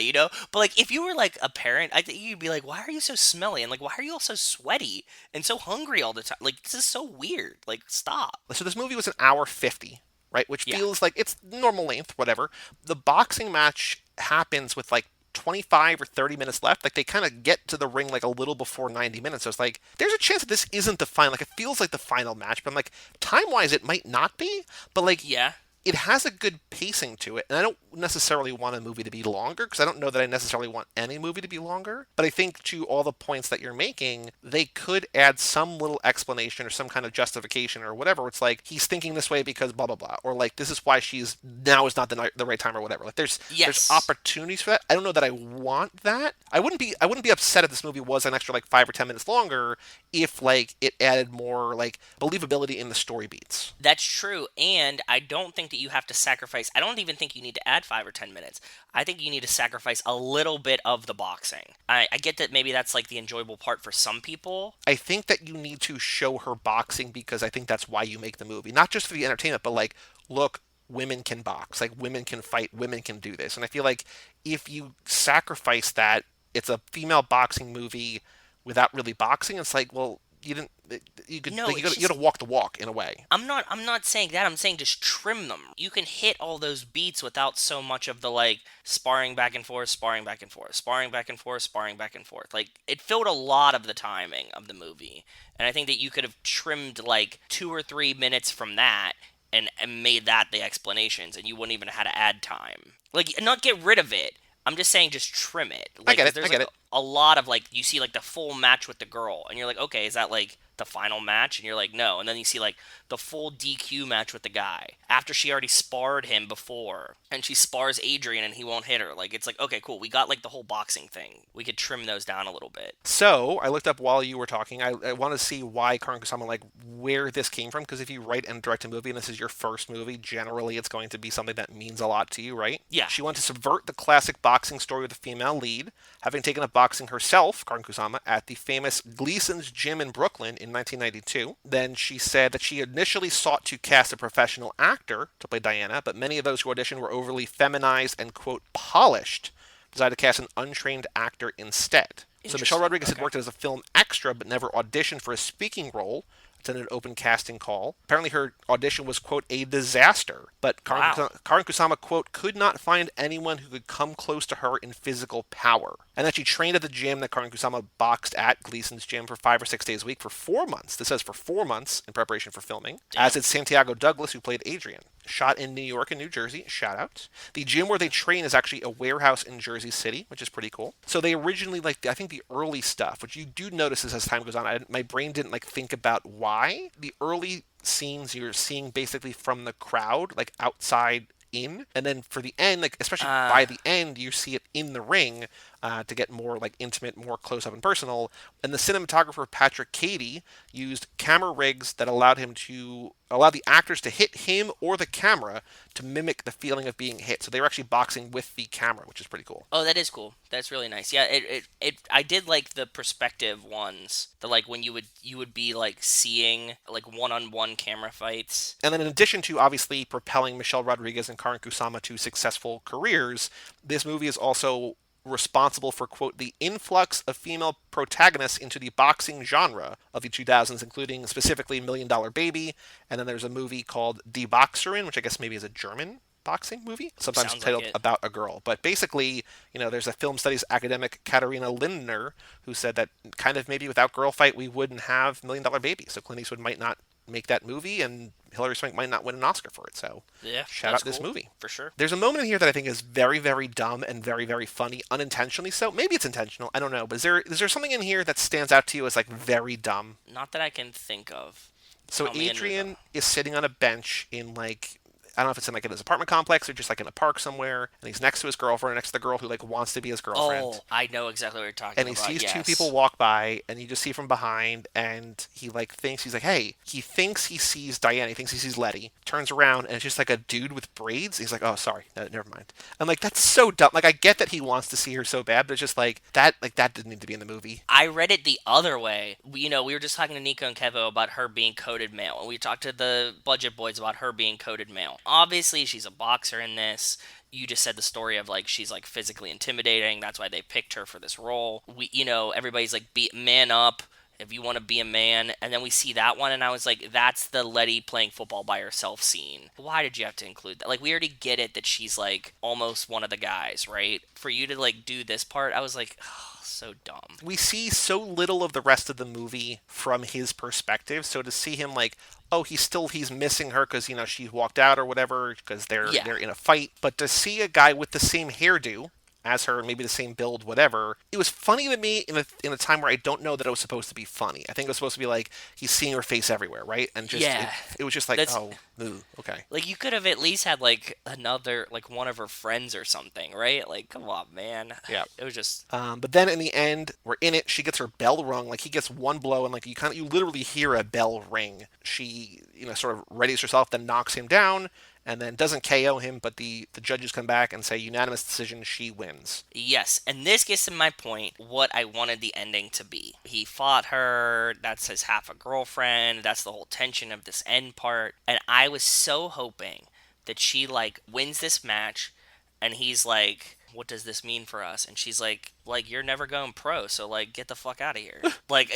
But like, if you were like a parent, I think you'd be like, "Why are you so smelly?" And like, "Why are you all so sweaty and so hungry all the time?" Like, this is so weird. Like, stop. So this movie was an hour 50, right? Which Yeah. feels like it's normal length, whatever. The boxing match happens with like 25 or 30 minutes left. Like they kind of get to the ring like a little before 90 minutes. So it's like there's a chance that this isn't the final. Like it feels like the final match, but I'm like time wise it might not be. But like Yeah. it has a good pacing to it, and I don't necessarily want a movie to be longer because I don't know that I necessarily want any movie to be longer. But I think to all the points that you're making, they could add some little explanation or some kind of justification or whatever. It's like he's thinking this way because blah blah blah, or like this is why she's now is not the right time or whatever. Like there's opportunities for that. I don't know that I want that. I wouldn't be upset if this movie was an extra like 5 or 10 minutes longer if like it added more like believability in the story beats. That's true, and I don't think that you have to sacrifice. I don't even think you need to add 5 or 10 minutes. I think you need to sacrifice a little bit of the boxing. I get that maybe that's like the enjoyable part for some people. I think that you need to show her boxing because I think that's why you make the movie, not just for the entertainment, but like, look, women can box, like women can fight, women can do this, and I feel like if you sacrifice that, it's a female boxing movie without really boxing. It's like, well, you didn't. You could. No, Like, you got to walk the walk in a way. I'm not saying that. I'm saying just trim them. You can hit all those beats without so much of the like sparring back and forth, sparring back and forth, sparring back and forth, sparring back and forth. Like it filled a lot of the timing of the movie. And I think that you could have trimmed like 2 or 3 minutes from that and made that the explanations, and you wouldn't even have had to add time. Like not get rid of it. I'm just saying just trim it. Like, I get it. There's I get like it. a lot of like you see like the full match with the girl, and you're like, okay, is that like the final match? And you're like, no. And then you see like the full DQ match with the guy after she already sparred him before, and she spars Adrian and he won't hit her. Like it's like, okay, cool. We got like the whole boxing thing. We could trim those down a little bit. So I looked up while you were talking. I want to see why Karyn Kusama, like where this came from, because if you write and direct a movie and this is your first movie, generally it's going to be something that means a lot to you, right? Yeah. She wanted to subvert the classic boxing story with a female lead, having taken up boxing herself, Karyn Kusama, at the famous Gleason's Gym in Brooklyn in 1992. Then she said that she initially sought to cast a professional actor to play Diana, but many of those who auditioned were overly feminized and, quote, polished. Decided to cast an untrained actor instead. So Michelle Rodriguez had worked as a film extra but never auditioned for a speaking role. Attended an open casting call. Apparently her audition was, quote, a disaster. But Karyn Kusama, quote, could not find anyone who could come close to her in physical power. And that she trained at the gym that Karyn Kusama boxed at, Gleason's Gym, for 5 or 6 days a week for 4 months. This says for 4 months in preparation for filming. Damn. As did Santiago Douglas, who played Adrian. Shot in New York and New Jersey. Shout out. The gym where they train is actually a warehouse in Jersey City, which is pretty cool. So they originally, like, I think the early stuff, which you do notice as time goes on, my brain didn't, like, think about why. The early scenes you're seeing basically from the crowd, like, outside in, and then for the end, like, especially by the end, you see it in the ring to get more, like, intimate, more close-up and personal. And the cinematographer, Patrick Cady, used camera rigs that allowed the actors to hit him or the camera to mimic the feeling of being hit. So they were actually boxing with the camera, which is pretty cool. Oh, that is cool. That's really nice. Yeah, I did like the perspective ones. The like when you would be like seeing like one-on-one camera fights. And then in addition to obviously propelling Michelle Rodriguez and Karyn Kusama to successful careers, this movie is also responsible for, quote, the influx of female protagonists into the boxing genre of the 2000s, including specifically Million Dollar Baby, and then there's a movie called Die Boxerin, which I guess maybe is a German boxing movie, sometimes Sounds titled like About a Girl. But basically, there's a film studies academic, Katharina Lindner, who said that kind of maybe without Girlfight, we wouldn't have Million Dollar Baby. So Clint Eastwood might not make that movie, and Hilary Swank might not win an Oscar for it. So yeah, shout out this movie. For sure. There's a moment in here that I think is very, very dumb and very, very funny, unintentionally so. Maybe it's intentional, I don't know. But is there something in here that stands out to you as like very dumb? Not that I can think of. So Adrian is sitting on a bench in like I don't know if it's in like in his apartment complex or just like in a park somewhere, and he's next to his girlfriend, next to the girl who like wants to be his girlfriend. Oh, I know exactly what you're talking And about. he sees yes. two people walk by, and you just see from behind, and he like thinks he's like, hey, he thinks he sees Diana, he thinks he sees Letty, turns around, and it's just like a dude with braids. He's like, oh, sorry, no, never mind. I'm like, that's so dumb. Like, I get that he wants to see her so bad, but it's just like that didn't need to be in the movie. I read it the other way. We were just talking to Nico and Kevo about her being coded male, and we talked to the Budget Boys about her being coded male. Obviously, she's a boxer in this. You just said the story of like she's like physically intimidating. That's why they picked her for this role. Everybody's like, be man up if you want to be a man. And then we see that one, and I was like, that's the Letty playing football by herself scene. Why did you have to include that? Like, we already get it that she's like almost one of the guys, right? For you to like do this part, I was like, oh, so dumb. We see so little of the rest of the movie from his perspective, so to see him like, oh, he's missing her because she walked out or whatever because they're in a fight. But to see a guy with the same hairdo as her, maybe the same build, whatever, it was funny to me in a time where I don't know that it was supposed to be funny. I think it was supposed to be like he's seeing her face everywhere, right? And just it was just like, okay. Like, you could have at least had like another, like one of her friends or something, right? Like, come on, man. Yeah. It was just. But then in the end, we're in it. She gets her bell rung. Like, he gets one blow, and like you literally hear a bell ring. She sort of readies herself, then knocks him down, and then doesn't KO him, but the judges come back and say unanimous decision, she wins. Yes, and this gets to my point, what I wanted the ending to be. He fought her, that's his half a girlfriend, that's the whole tension of this end part, and I was so hoping that she, like, wins this match, and he's like, what does this mean for us? And she's like, you're never going pro, so, like, get the fuck out of here. Like,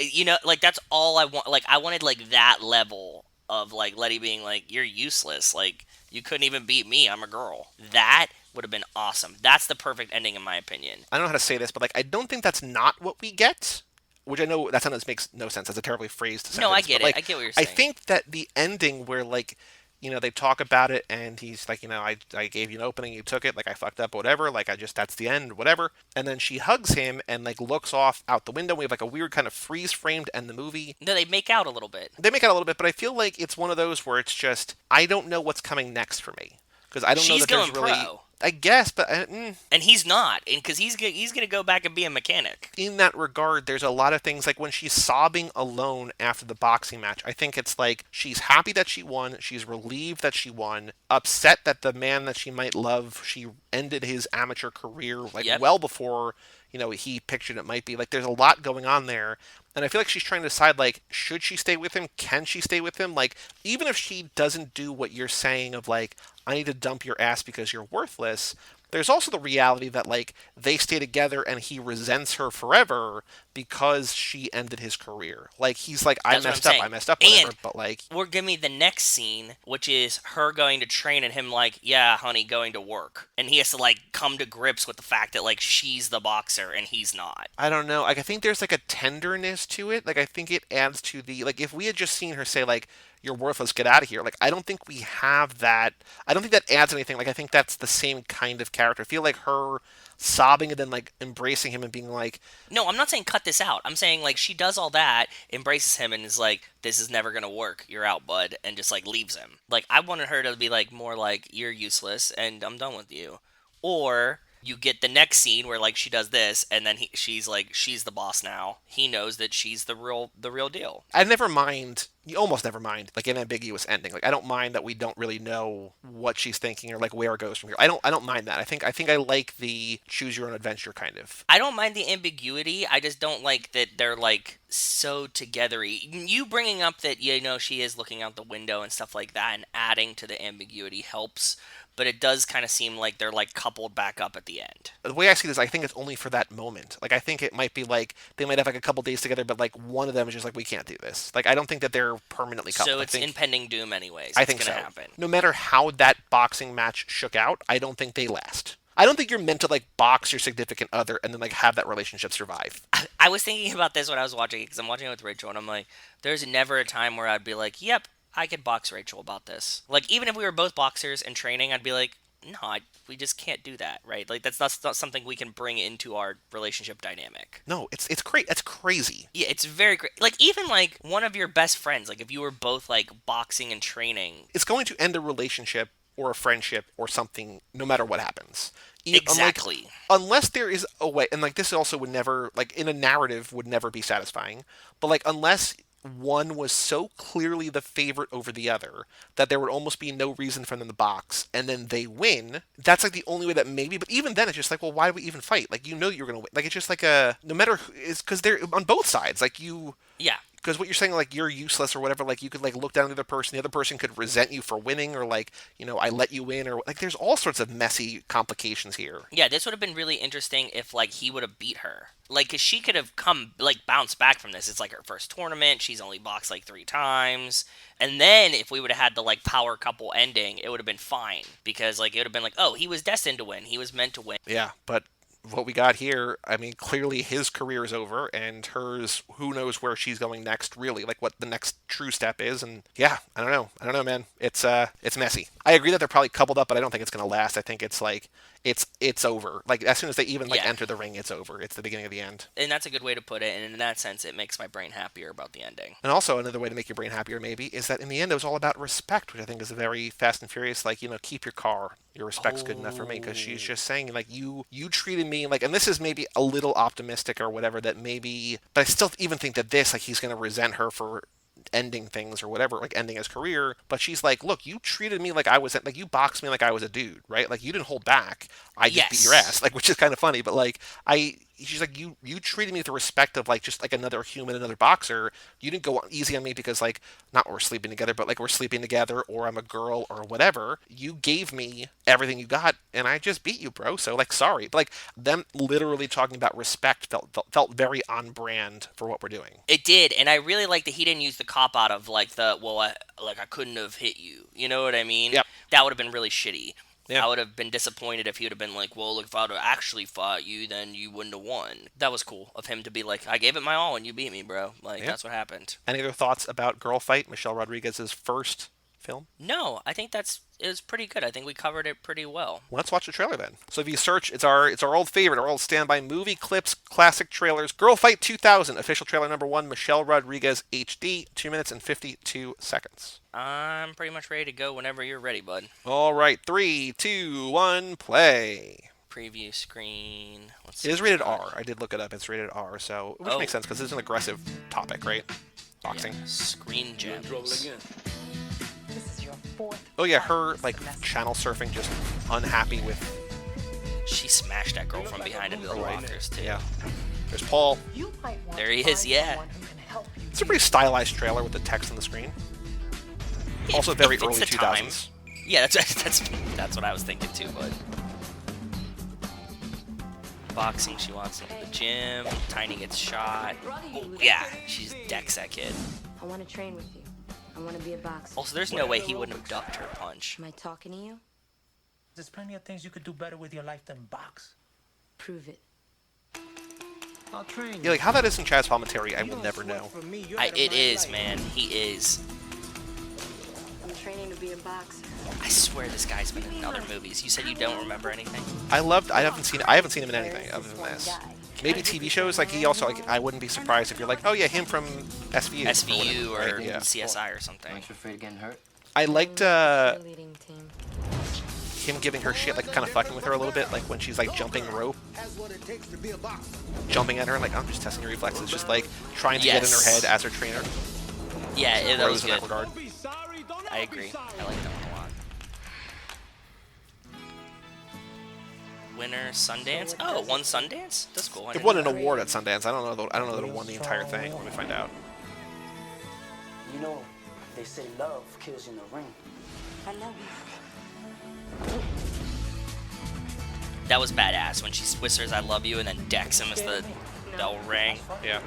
that's all I want. Like, I wanted, like, that level of, like, Letty being like, you're useless, like, you couldn't even beat me, I'm a girl. That would have been awesome. That's the perfect ending in my opinion. I don't know how to say this, but like I don't think that's not what we get. Which I know that sentence makes no sense. That's a terribly phrased sentence. No, I get it. Like, I get what you're saying. I think that the ending where like they talk about it and he's like, I gave you an opening, you took it, like I fucked up, whatever, like that's the end, whatever. And then she hugs him and like looks off out the window. We have like a weird kind of freeze framed end the movie. No, they make out a little bit. They make out a little bit, but I feel like it's one of those where it's just, I don't know what's coming next for me. Because I don't know that there's really... Pro. I guess, but... And he's not, because he's going to go back and be a mechanic. In that regard, there's a lot of things, like when she's sobbing alone after the boxing match, I think it's like, she's happy that she won, she's relieved that she won, upset that the man that she might love, she ended his amateur career, well before, he pictured it might be. Like, there's a lot going on there. And I feel like she's trying to decide, like, should she stay with him? Can she stay with him? Like, even if she doesn't do what you're saying of, like, I need to dump your ass because you're worthless, there's also the reality that, like, they stay together and he resents her forever because she ended his career. Like, he's like, I messed up, whatever, but, like... Or give me the next scene, which is her going to train and him like, yeah, honey, going to work. And he has to, like, come to grips with the fact that, like, she's the boxer and he's not. I don't know. Like, I think there's, like, a tenderness to it. Like, I think it adds to the... Like, if we had just seen her say, like, you're worthless, get out of here. Like, I don't think we have that. I don't think that adds anything. Like, I think that's the same kind of character. I feel like her sobbing and then, like, embracing him and being like... No, I'm not saying cut this out. I'm saying, like, she does all that, embraces him, and is like, this is never gonna work. You're out, bud. And just, like, leaves him. Like, I wanted her to be, like, more like, you're useless, and I'm done with you. Or... you get the next scene where, like, she does this, and then she's like, she's the boss now. He knows that she's the real deal. I never mind, you almost never mind, like, an ambiguous ending. Like, I don't mind that we don't really know what she's thinking or, like, where it goes from here. I don't mind that. I think I like the choose your own adventure kind of. I don't mind the ambiguity. I just don't like that they're, like, so togethery. You bringing up that, she is looking out the window and stuff like that and adding to the ambiguity helps. But it does kind of seem like they're, like, coupled back up at the end. The way I see this, I think it's only for that moment. Like, I think it might be, like, they might have, like, a couple days together, but, like, one of them is just like, we can't do this. Like, I don't think that they're permanently coupled. So it's impending doom anyways. I think it's so. Gonna happen. No matter how that boxing match shook out, I don't think they last. I don't think you're meant to, like, box your significant other and then, like, have that relationship survive. I was thinking about this when I was watching it, because I'm watching it with Rachel, and I'm like, there's never a time where I'd be like, yep, I could box Rachel about this. Like, even if we were both boxers and training, I'd be like, no, we just can't do that, right? Like, that's not something we can bring into our relationship dynamic. No, it's great. That's crazy. Yeah, it's very great. Like, even, like, one of your best friends, like, if you were both, like, boxing and training. It's going to end a relationship or a friendship or something, no matter what happens. Exactly. Unless there is a way, and like this also would never, like in a narrative, would never be satisfying. But like unless one was so clearly the favorite over the other that there would almost be no reason for them to box, and then they win. That's like the only way that maybe. But even then, it's just like, well, why do we even fight? Like you're gonna win. Like it's just like no matter it's because they're on both sides. Like you. Yeah. Because what you're saying, like you're useless or whatever, like you could like look down at the other person could resent you for winning, or like I let you win, or like there's all sorts of messy complications here. Yeah, this would have been really interesting if like he would have beat her, like because she could have come like bounced back from this. It's like her first tournament. She's only boxed like 3 times, and then if we would have had the like power couple ending, it would have been fine because like it would have been like, oh, he was destined to win. He was meant to win. Yeah, but what we got here, I mean, clearly his career is over, and hers, who knows where she's going next, really, like what the next true step is, and yeah, I don't know, man. It's messy. I agree that they're probably coupled up, but I don't think it's gonna last. I think it's like, it's over. Like, as soon as they even, like, enter the ring, it's over. It's the beginning of the end. And that's a good way to put it, and in that sense, it makes my brain happier about the ending. And also, another way to make your brain happier, maybe, is that in the end, it was all about respect, which I think is a very Fast and Furious, like, keep your car. Your respect's good enough for me, because she's just saying, like, you treated me, like, and this is maybe a little optimistic or whatever, that maybe, but I still even think that this, like, he's going to resent her for ending things or whatever, like ending his career, but she's like, look, you treated me like I was, like, you boxed me like I was a dude, right? Like, you didn't hold back. I just beat your ass, like, which is kind of funny, but like, she's like, you treated me with the respect of like just like another human, another boxer. You didn't go easy on me because like, not we're sleeping together, but like we're sleeping together, or I'm a girl or whatever. You gave me everything you got, and I just beat you, bro. So like, sorry. But like, them literally talking about respect felt very on brand for what we're doing. It did, and I really like that he didn't use the cop out of like I couldn't have hit you. You know what I mean? Yep. That would have been really shitty. Yeah. I would have been disappointed if he would have been like, well, if I would have actually fought you, then you wouldn't have won. That was cool of him to be like, I gave it my all and you beat me, bro. Like, that's what happened. Any other thoughts about Girlfight, Michelle Rodriguez's first film? No, I think it was pretty good. I think we covered it pretty well. Let's watch the trailer then. So if you search, it's our old favorite, our old standby movie clips, classic trailers. Girlfight 2000, official trailer number 1, Michelle Rodriguez HD, 2 minutes and 52 seconds. I'm pretty much ready to go whenever you're ready, bud. All right, 3, 2, 1, play. Preview screen. It is rated R. I did look it up. It's rated R, so which makes sense because it's an aggressive topic, right? Boxing. Yeah. Screen gems. Oh yeah, her like channel surfing, just unhappy with. She smashed that girl from behind into the lockers too. Yeah. There's Paul. There he is. Yeah. It's a pretty stylized trailer with the text on the screen. Also very early 2000s. Yeah, that's what I was thinking too, bud. Boxing, she wants to hit the gym. Tiny gets shot. Oh, yeah, she decks that kid. I want to train with you. I want to be a boxer. Also, there's no way he wouldn't have ducked her punch. Am I talking to you? There's plenty of things you could do better with your life than box. Prove it. I'll train. Yeah, like how that isn't Chaz Palminteri, I will never know. It is, man. He is. I'm training to be a boxer. I swear this guy's been in other movies. You said you don't remember anything? I haven't seen him in anything other than this. Maybe TV shows, like he also, like, I wouldn't be surprised if you're like, oh yeah, him from SVU. SVU or right? Yeah. CSI or something. Aren't you afraid of getting hurt? I liked him giving her shit, like kind of fucking with her a little bit, like when she's like jumping rope, jumping at her, and like, I'm just testing your reflexes, just like trying to get in her head as her trainer. Yeah, that was good. In that regard. I agree. I like that one a lot. Winner Sundance? Oh, it won Sundance? That's cool. It won an award at Sundance. I don't know that it won the entire thing. Let me find out. You know, they say love kills you in the ring. I love you. That was badass when she whispers "I love you" and then decks him as the bell rang. Yeah.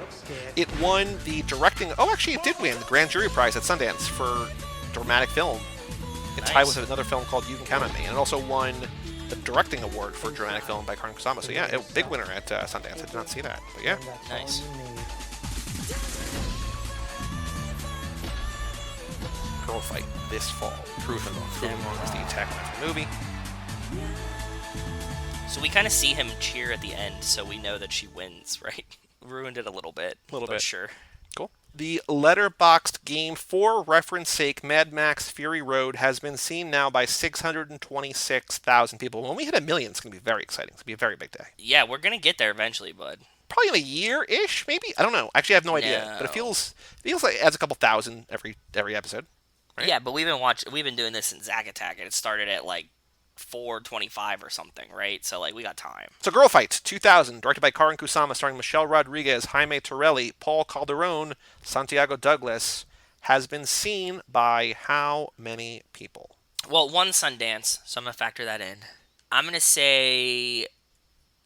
It won the directing. Oh, actually, it did win the Grand Jury Prize at Sundance for dramatic film. It tied with another film called You Can Count on Me, and it also won the directing award for dramatic film by Karyn Kusama. So yeah, big winner at Sundance. I did not see that, but yeah. Nice. Girlfight this fall. Proven wrong is the attack of the movie. So we kind of see him cheer at the end, so we know that she wins, right? Ruined it a little bit. A little bit. Sure. Cool. The Letterboxed game, for reference sake, Mad Max Fury Road has been seen now by 626,000 people. When we hit 1 million, it's going to be very exciting. It's going to be a very big day. Yeah, we're going to get there eventually, bud. Probably in a year-ish, maybe? I don't know. Actually, I have no idea. But it feels like it adds a couple thousand every episode. Right? Yeah, but we've been doing this in Zack Attack, and it started at like 425 or something, right? So like we got time. So Girlfight 2000, directed by Karyn Kusama, starring Michelle Rodriguez, Jaime Torelli, Paul Calderone, Santiago Douglas, has been seen by how many people? Well, one Sundance, so I'm gonna factor that in. I'm gonna say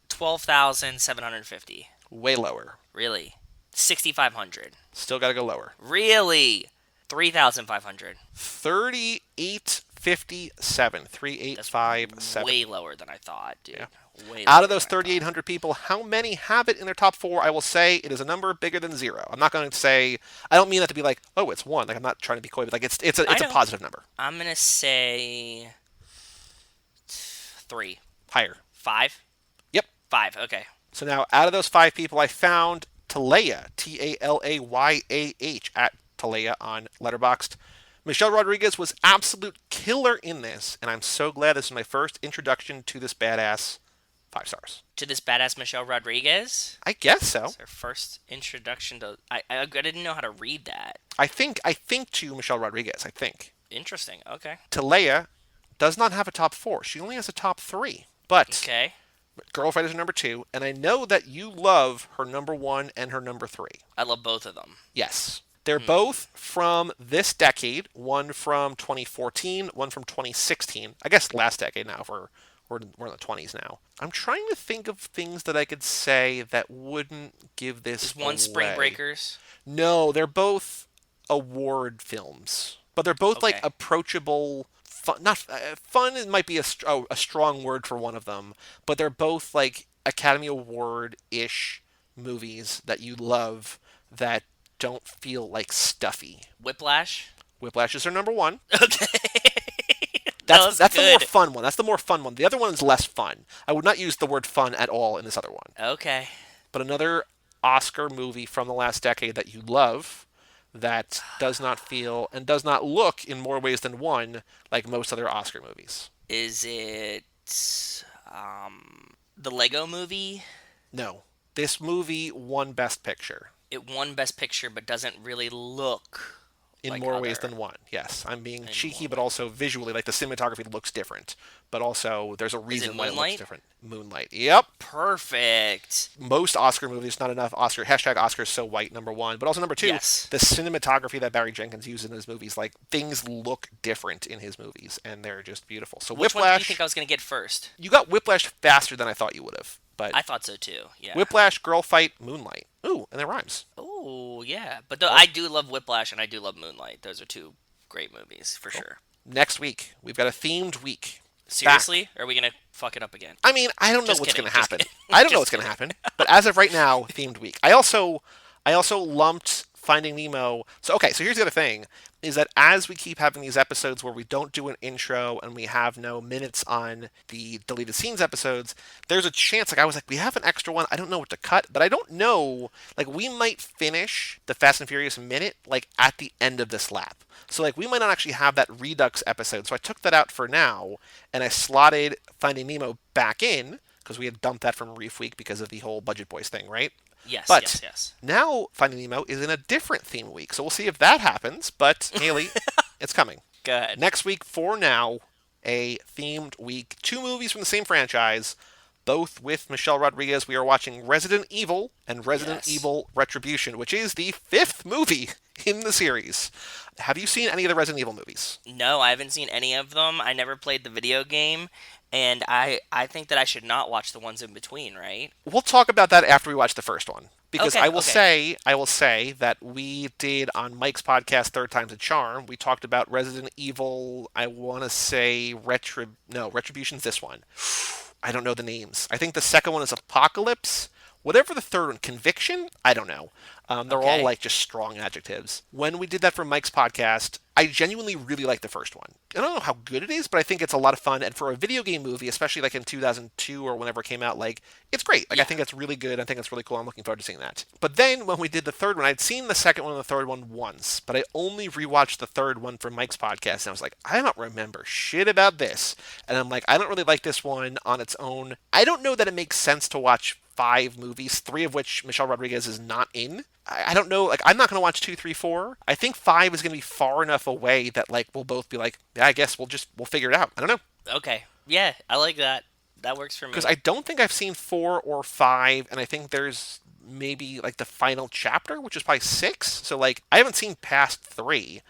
12,750. Way lower. Really? 6,500. Still got to go lower. Really? 3,500. 3857. 3857. Way lower than I thought, dude. Yeah. Way Out of those 3,800 people, how many have it in their top 4? I will say it is a number bigger than 0. I'm not going to say. I don't mean that to be like, oh, it's 1. Like I'm not trying to be coy, but like it's a positive number. I'm gonna say 3. Higher. 5. Yep. 5. Okay. So now, out of those 5 people, I found Talaya, Talayah, at Talaya on Letterboxd. Michelle Rodriguez was absolute killer in this, and I'm so glad this is my first introduction to this badass. 5 stars. To this badass Michelle Rodriguez? I guess so. It's her first introduction to... I didn't know how to read that. I think to Michelle Rodriguez, I think. Interesting, okay. Talaya does not have a top 4. She only has a top 3. But okay. Girlfight is her number 2, and I know that you love her number 1 and her number 3. I love both of them. Yes. They're both from this decade. One from 2014, one from 2016. I guess last decade now. We're in the 20s now. I'm trying to think of things that I could say that wouldn't give this Is one away. Spring Breakers? No, they're both award films. But they're both like approachable... Fun might be a strong word for one of them, but they're both like Academy Award-ish movies that you love that don't feel like stuffy. Whiplash? Whiplash is her number 1. Okay. That's the more fun one. That's the more fun one. The other one is less fun. I would not use the word fun at all in this other one. Okay. But another Oscar movie from the last decade that you love that does not feel and does not look in more ways than one like most other Oscar movies. Is it the Lego Movie? No. This movie won Best Picture. It won Best Picture but doesn't really look in like more ways than one. Yes, I'm being cheeky, but also visually, like the cinematography looks different. But also, there's a reason why it looks different. Moonlight. Yep. Perfect. Most Oscar movies, not enough Oscar. #Oscars so white, number 1. But also number 2, the cinematography that Barry Jenkins uses in his movies, like things look different in his movies, and they're just beautiful. So Which Whiplash. one do you think I was going to get first? You got Whiplash faster than I thought you would have. But I thought so too. Yeah. Whiplash, Girlfight, Moonlight. Ooh, and it rhymes. Ooh, yeah. But I do love Whiplash and I do love Moonlight. Those are 2 great movies for sure. Next week, we've got a themed week. Seriously? Or are we going to fuck it up again? I mean, I don't know what's going to happen. I don't know what's going to happen. But as of right now, themed week. I also lumped Finding Nemo. So here's the other thing, is that as we keep having these episodes where we don't do an intro and we have no minutes on the deleted scenes episodes, there's a chance, like I was like, we have an extra one, I don't know what to cut, but I don't know, like we might finish the Fast and Furious minute, like at the end of this lap. So like we might not actually have that Redux episode, so I took that out for now, and I slotted Finding Nemo back in, because we had dumped that from Reef Week because of the whole Budget Boys thing, right? Yes, but yes. Now Finding Nemo is in a different theme week, so we'll see if that happens. But Haley, it's coming. Good. Next week, for now, a themed week. 2 movies from the same franchise, both with Michelle Rodriguez. We are watching Resident Evil and Resident Evil Retribution, which is the 5th movie in the series. Have you seen any of the Resident Evil movies? No, I haven't seen any of them. I never played the video game. And I think that I should not watch the ones in between, right? We'll talk about that after we watch the first one. Because I will say that we did on Mike's podcast, Third Time's a Charm, we talked about Resident Evil, I want to say Retribution's this one. I don't know the names. I think the second one is Apocalypse. Whatever the third one, Conviction? I don't know. They're all like just strong adjectives. When we did that for Mike's podcast, I genuinely really like the first one. I don't know how good it is, but I think it's a lot of fun. And for a video game movie, especially like in 2002 or whenever it came out, like it's great. Like I think it's really good. I think it's really cool. I'm looking forward to seeing that. But then when we did the third one, I'd seen the second one and the third one once, but I only rewatched the third one for Mike's podcast, and I was like, I don't remember shit about this. And I'm like, I don't really like this one on its own. I don't know that it makes sense to watch 5 movies, 3 of which Michelle Rodriguez is not in. I don't know, like, I'm not going to watch 2, 3, 4. I think 5 is going to be far enough away that, like, we'll both be like, yeah, I guess we'll figure it out. I don't know. Okay. Yeah, I like that. That works for me. Because I don't think I've seen 4 or 5, and I think there's maybe, like, the final chapter, which is probably 6. So, like, I haven't seen past 3.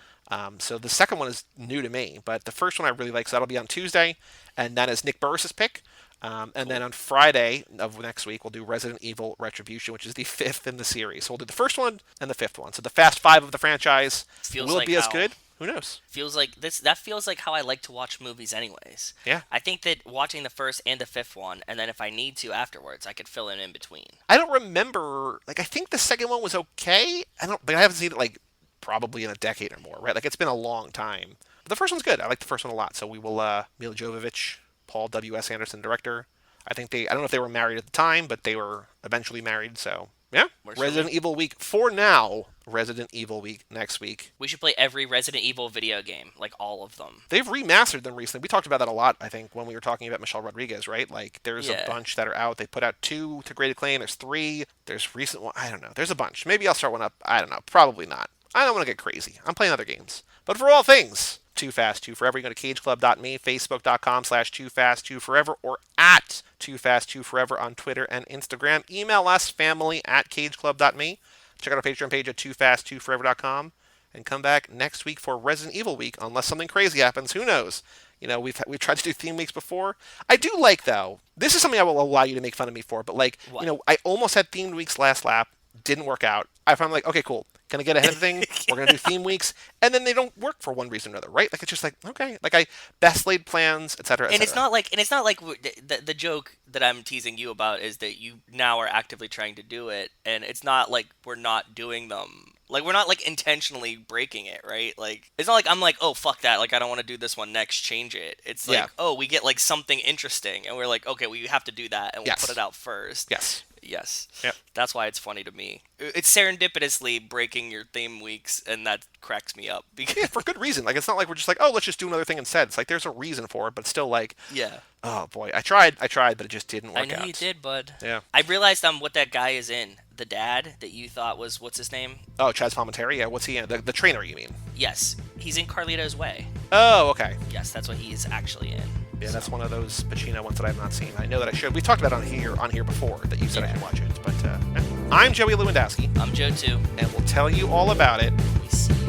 So the second one is new to me, but the first one I really like, so that'll be on Tuesday, and that is Nick Burris's pick. And then on Friday of next week, we'll do Resident Evil Retribution, which is the 5th in the series. So we'll do the first one and the 5th one. So the Fast 5 of the franchise. Will it be as good? Who knows? Feels like this. That feels like how I like to watch movies, anyways. Yeah. I think that watching the first and the 5th one, and then if I need to afterwards, I could fill in between. I don't remember. Like, I think the second one was okay. But I haven't seen it like probably in a decade or more, right? Like, it's been a long time. But the first one's good. I like the first one a lot. So we will Mila Jovovich, Paul W.S. Anderson, director. I don't know if they were married at the time, but they were eventually married, so yeah. Resident Evil week for now. Resident Evil week next week. We should play every Resident Evil video game, like all of them. They've remastered them recently. We talked about that a lot, I think, when we were talking about Michelle Rodriguez, right? Like, there's a bunch that are out. They put out 2 to great acclaim. There's 3. There's recent one. I don't know. There's a bunch. Maybe I'll start one up. I don't know. Probably not. I don't want to get crazy. I'm playing other games. But for all things Too Fast, Too Forever, you go to cageclub.me, facebook.com/TooFast2Forever, or at TooFast2Forever on Twitter and Instagram. Email us, family@cageclub.me. Check out our Patreon page at TooFast2Forever.com. And come back next week for Resident Evil week, unless something crazy happens. Who knows? You know, we've tried to do theme weeks before. I do like, though, this is something I will allow you to make fun of me for, but, like, what? You know, I almost had themed weeks last lap. Didn't work out. I found, like, okay, cool. Gonna get ahead of things. We're gonna do theme weeks, and then they don't work for one reason or another, right? Like, it's just like, okay, like, I best laid plans, etc. And it's not like the joke that I'm teasing you about is that you now are actively trying to do it, and it's not like we're not doing them. Like, we're not, like, intentionally breaking it, right? Like, it's not like I'm like, oh, fuck that, like, I don't want to do this one next, change it. It's like, oh, we get, like, something interesting, and we're like, okay, we have to do that, and we'll put it out first. Yes. Yep. That's why it's funny to me. It's serendipitously breaking your theme weeks, and that cracks me up. Because yeah, for good reason. Like, it's not like we're just like, oh, let's just do another thing instead. It's like, there's a reason for it, but still, like, yeah. Oh, boy. I tried, but it just didn't work out. I know you did, bud. Yeah. I realized what that guy is in. The dad that you thought was, what's his name? Oh, Chaz Palminteri? Yeah, what's he in? The trainer, you mean? Yes. He's in Carlito's Way. Oh, okay. Yes, that's what he is actually in. Yeah, that's one of those Pacino ones that I have not seen. I know that I should. We talked about it on here before that you said I should watch it. But I'm Joey Lewandowski. I'm Joe, too. And we'll tell you all about it. We see you.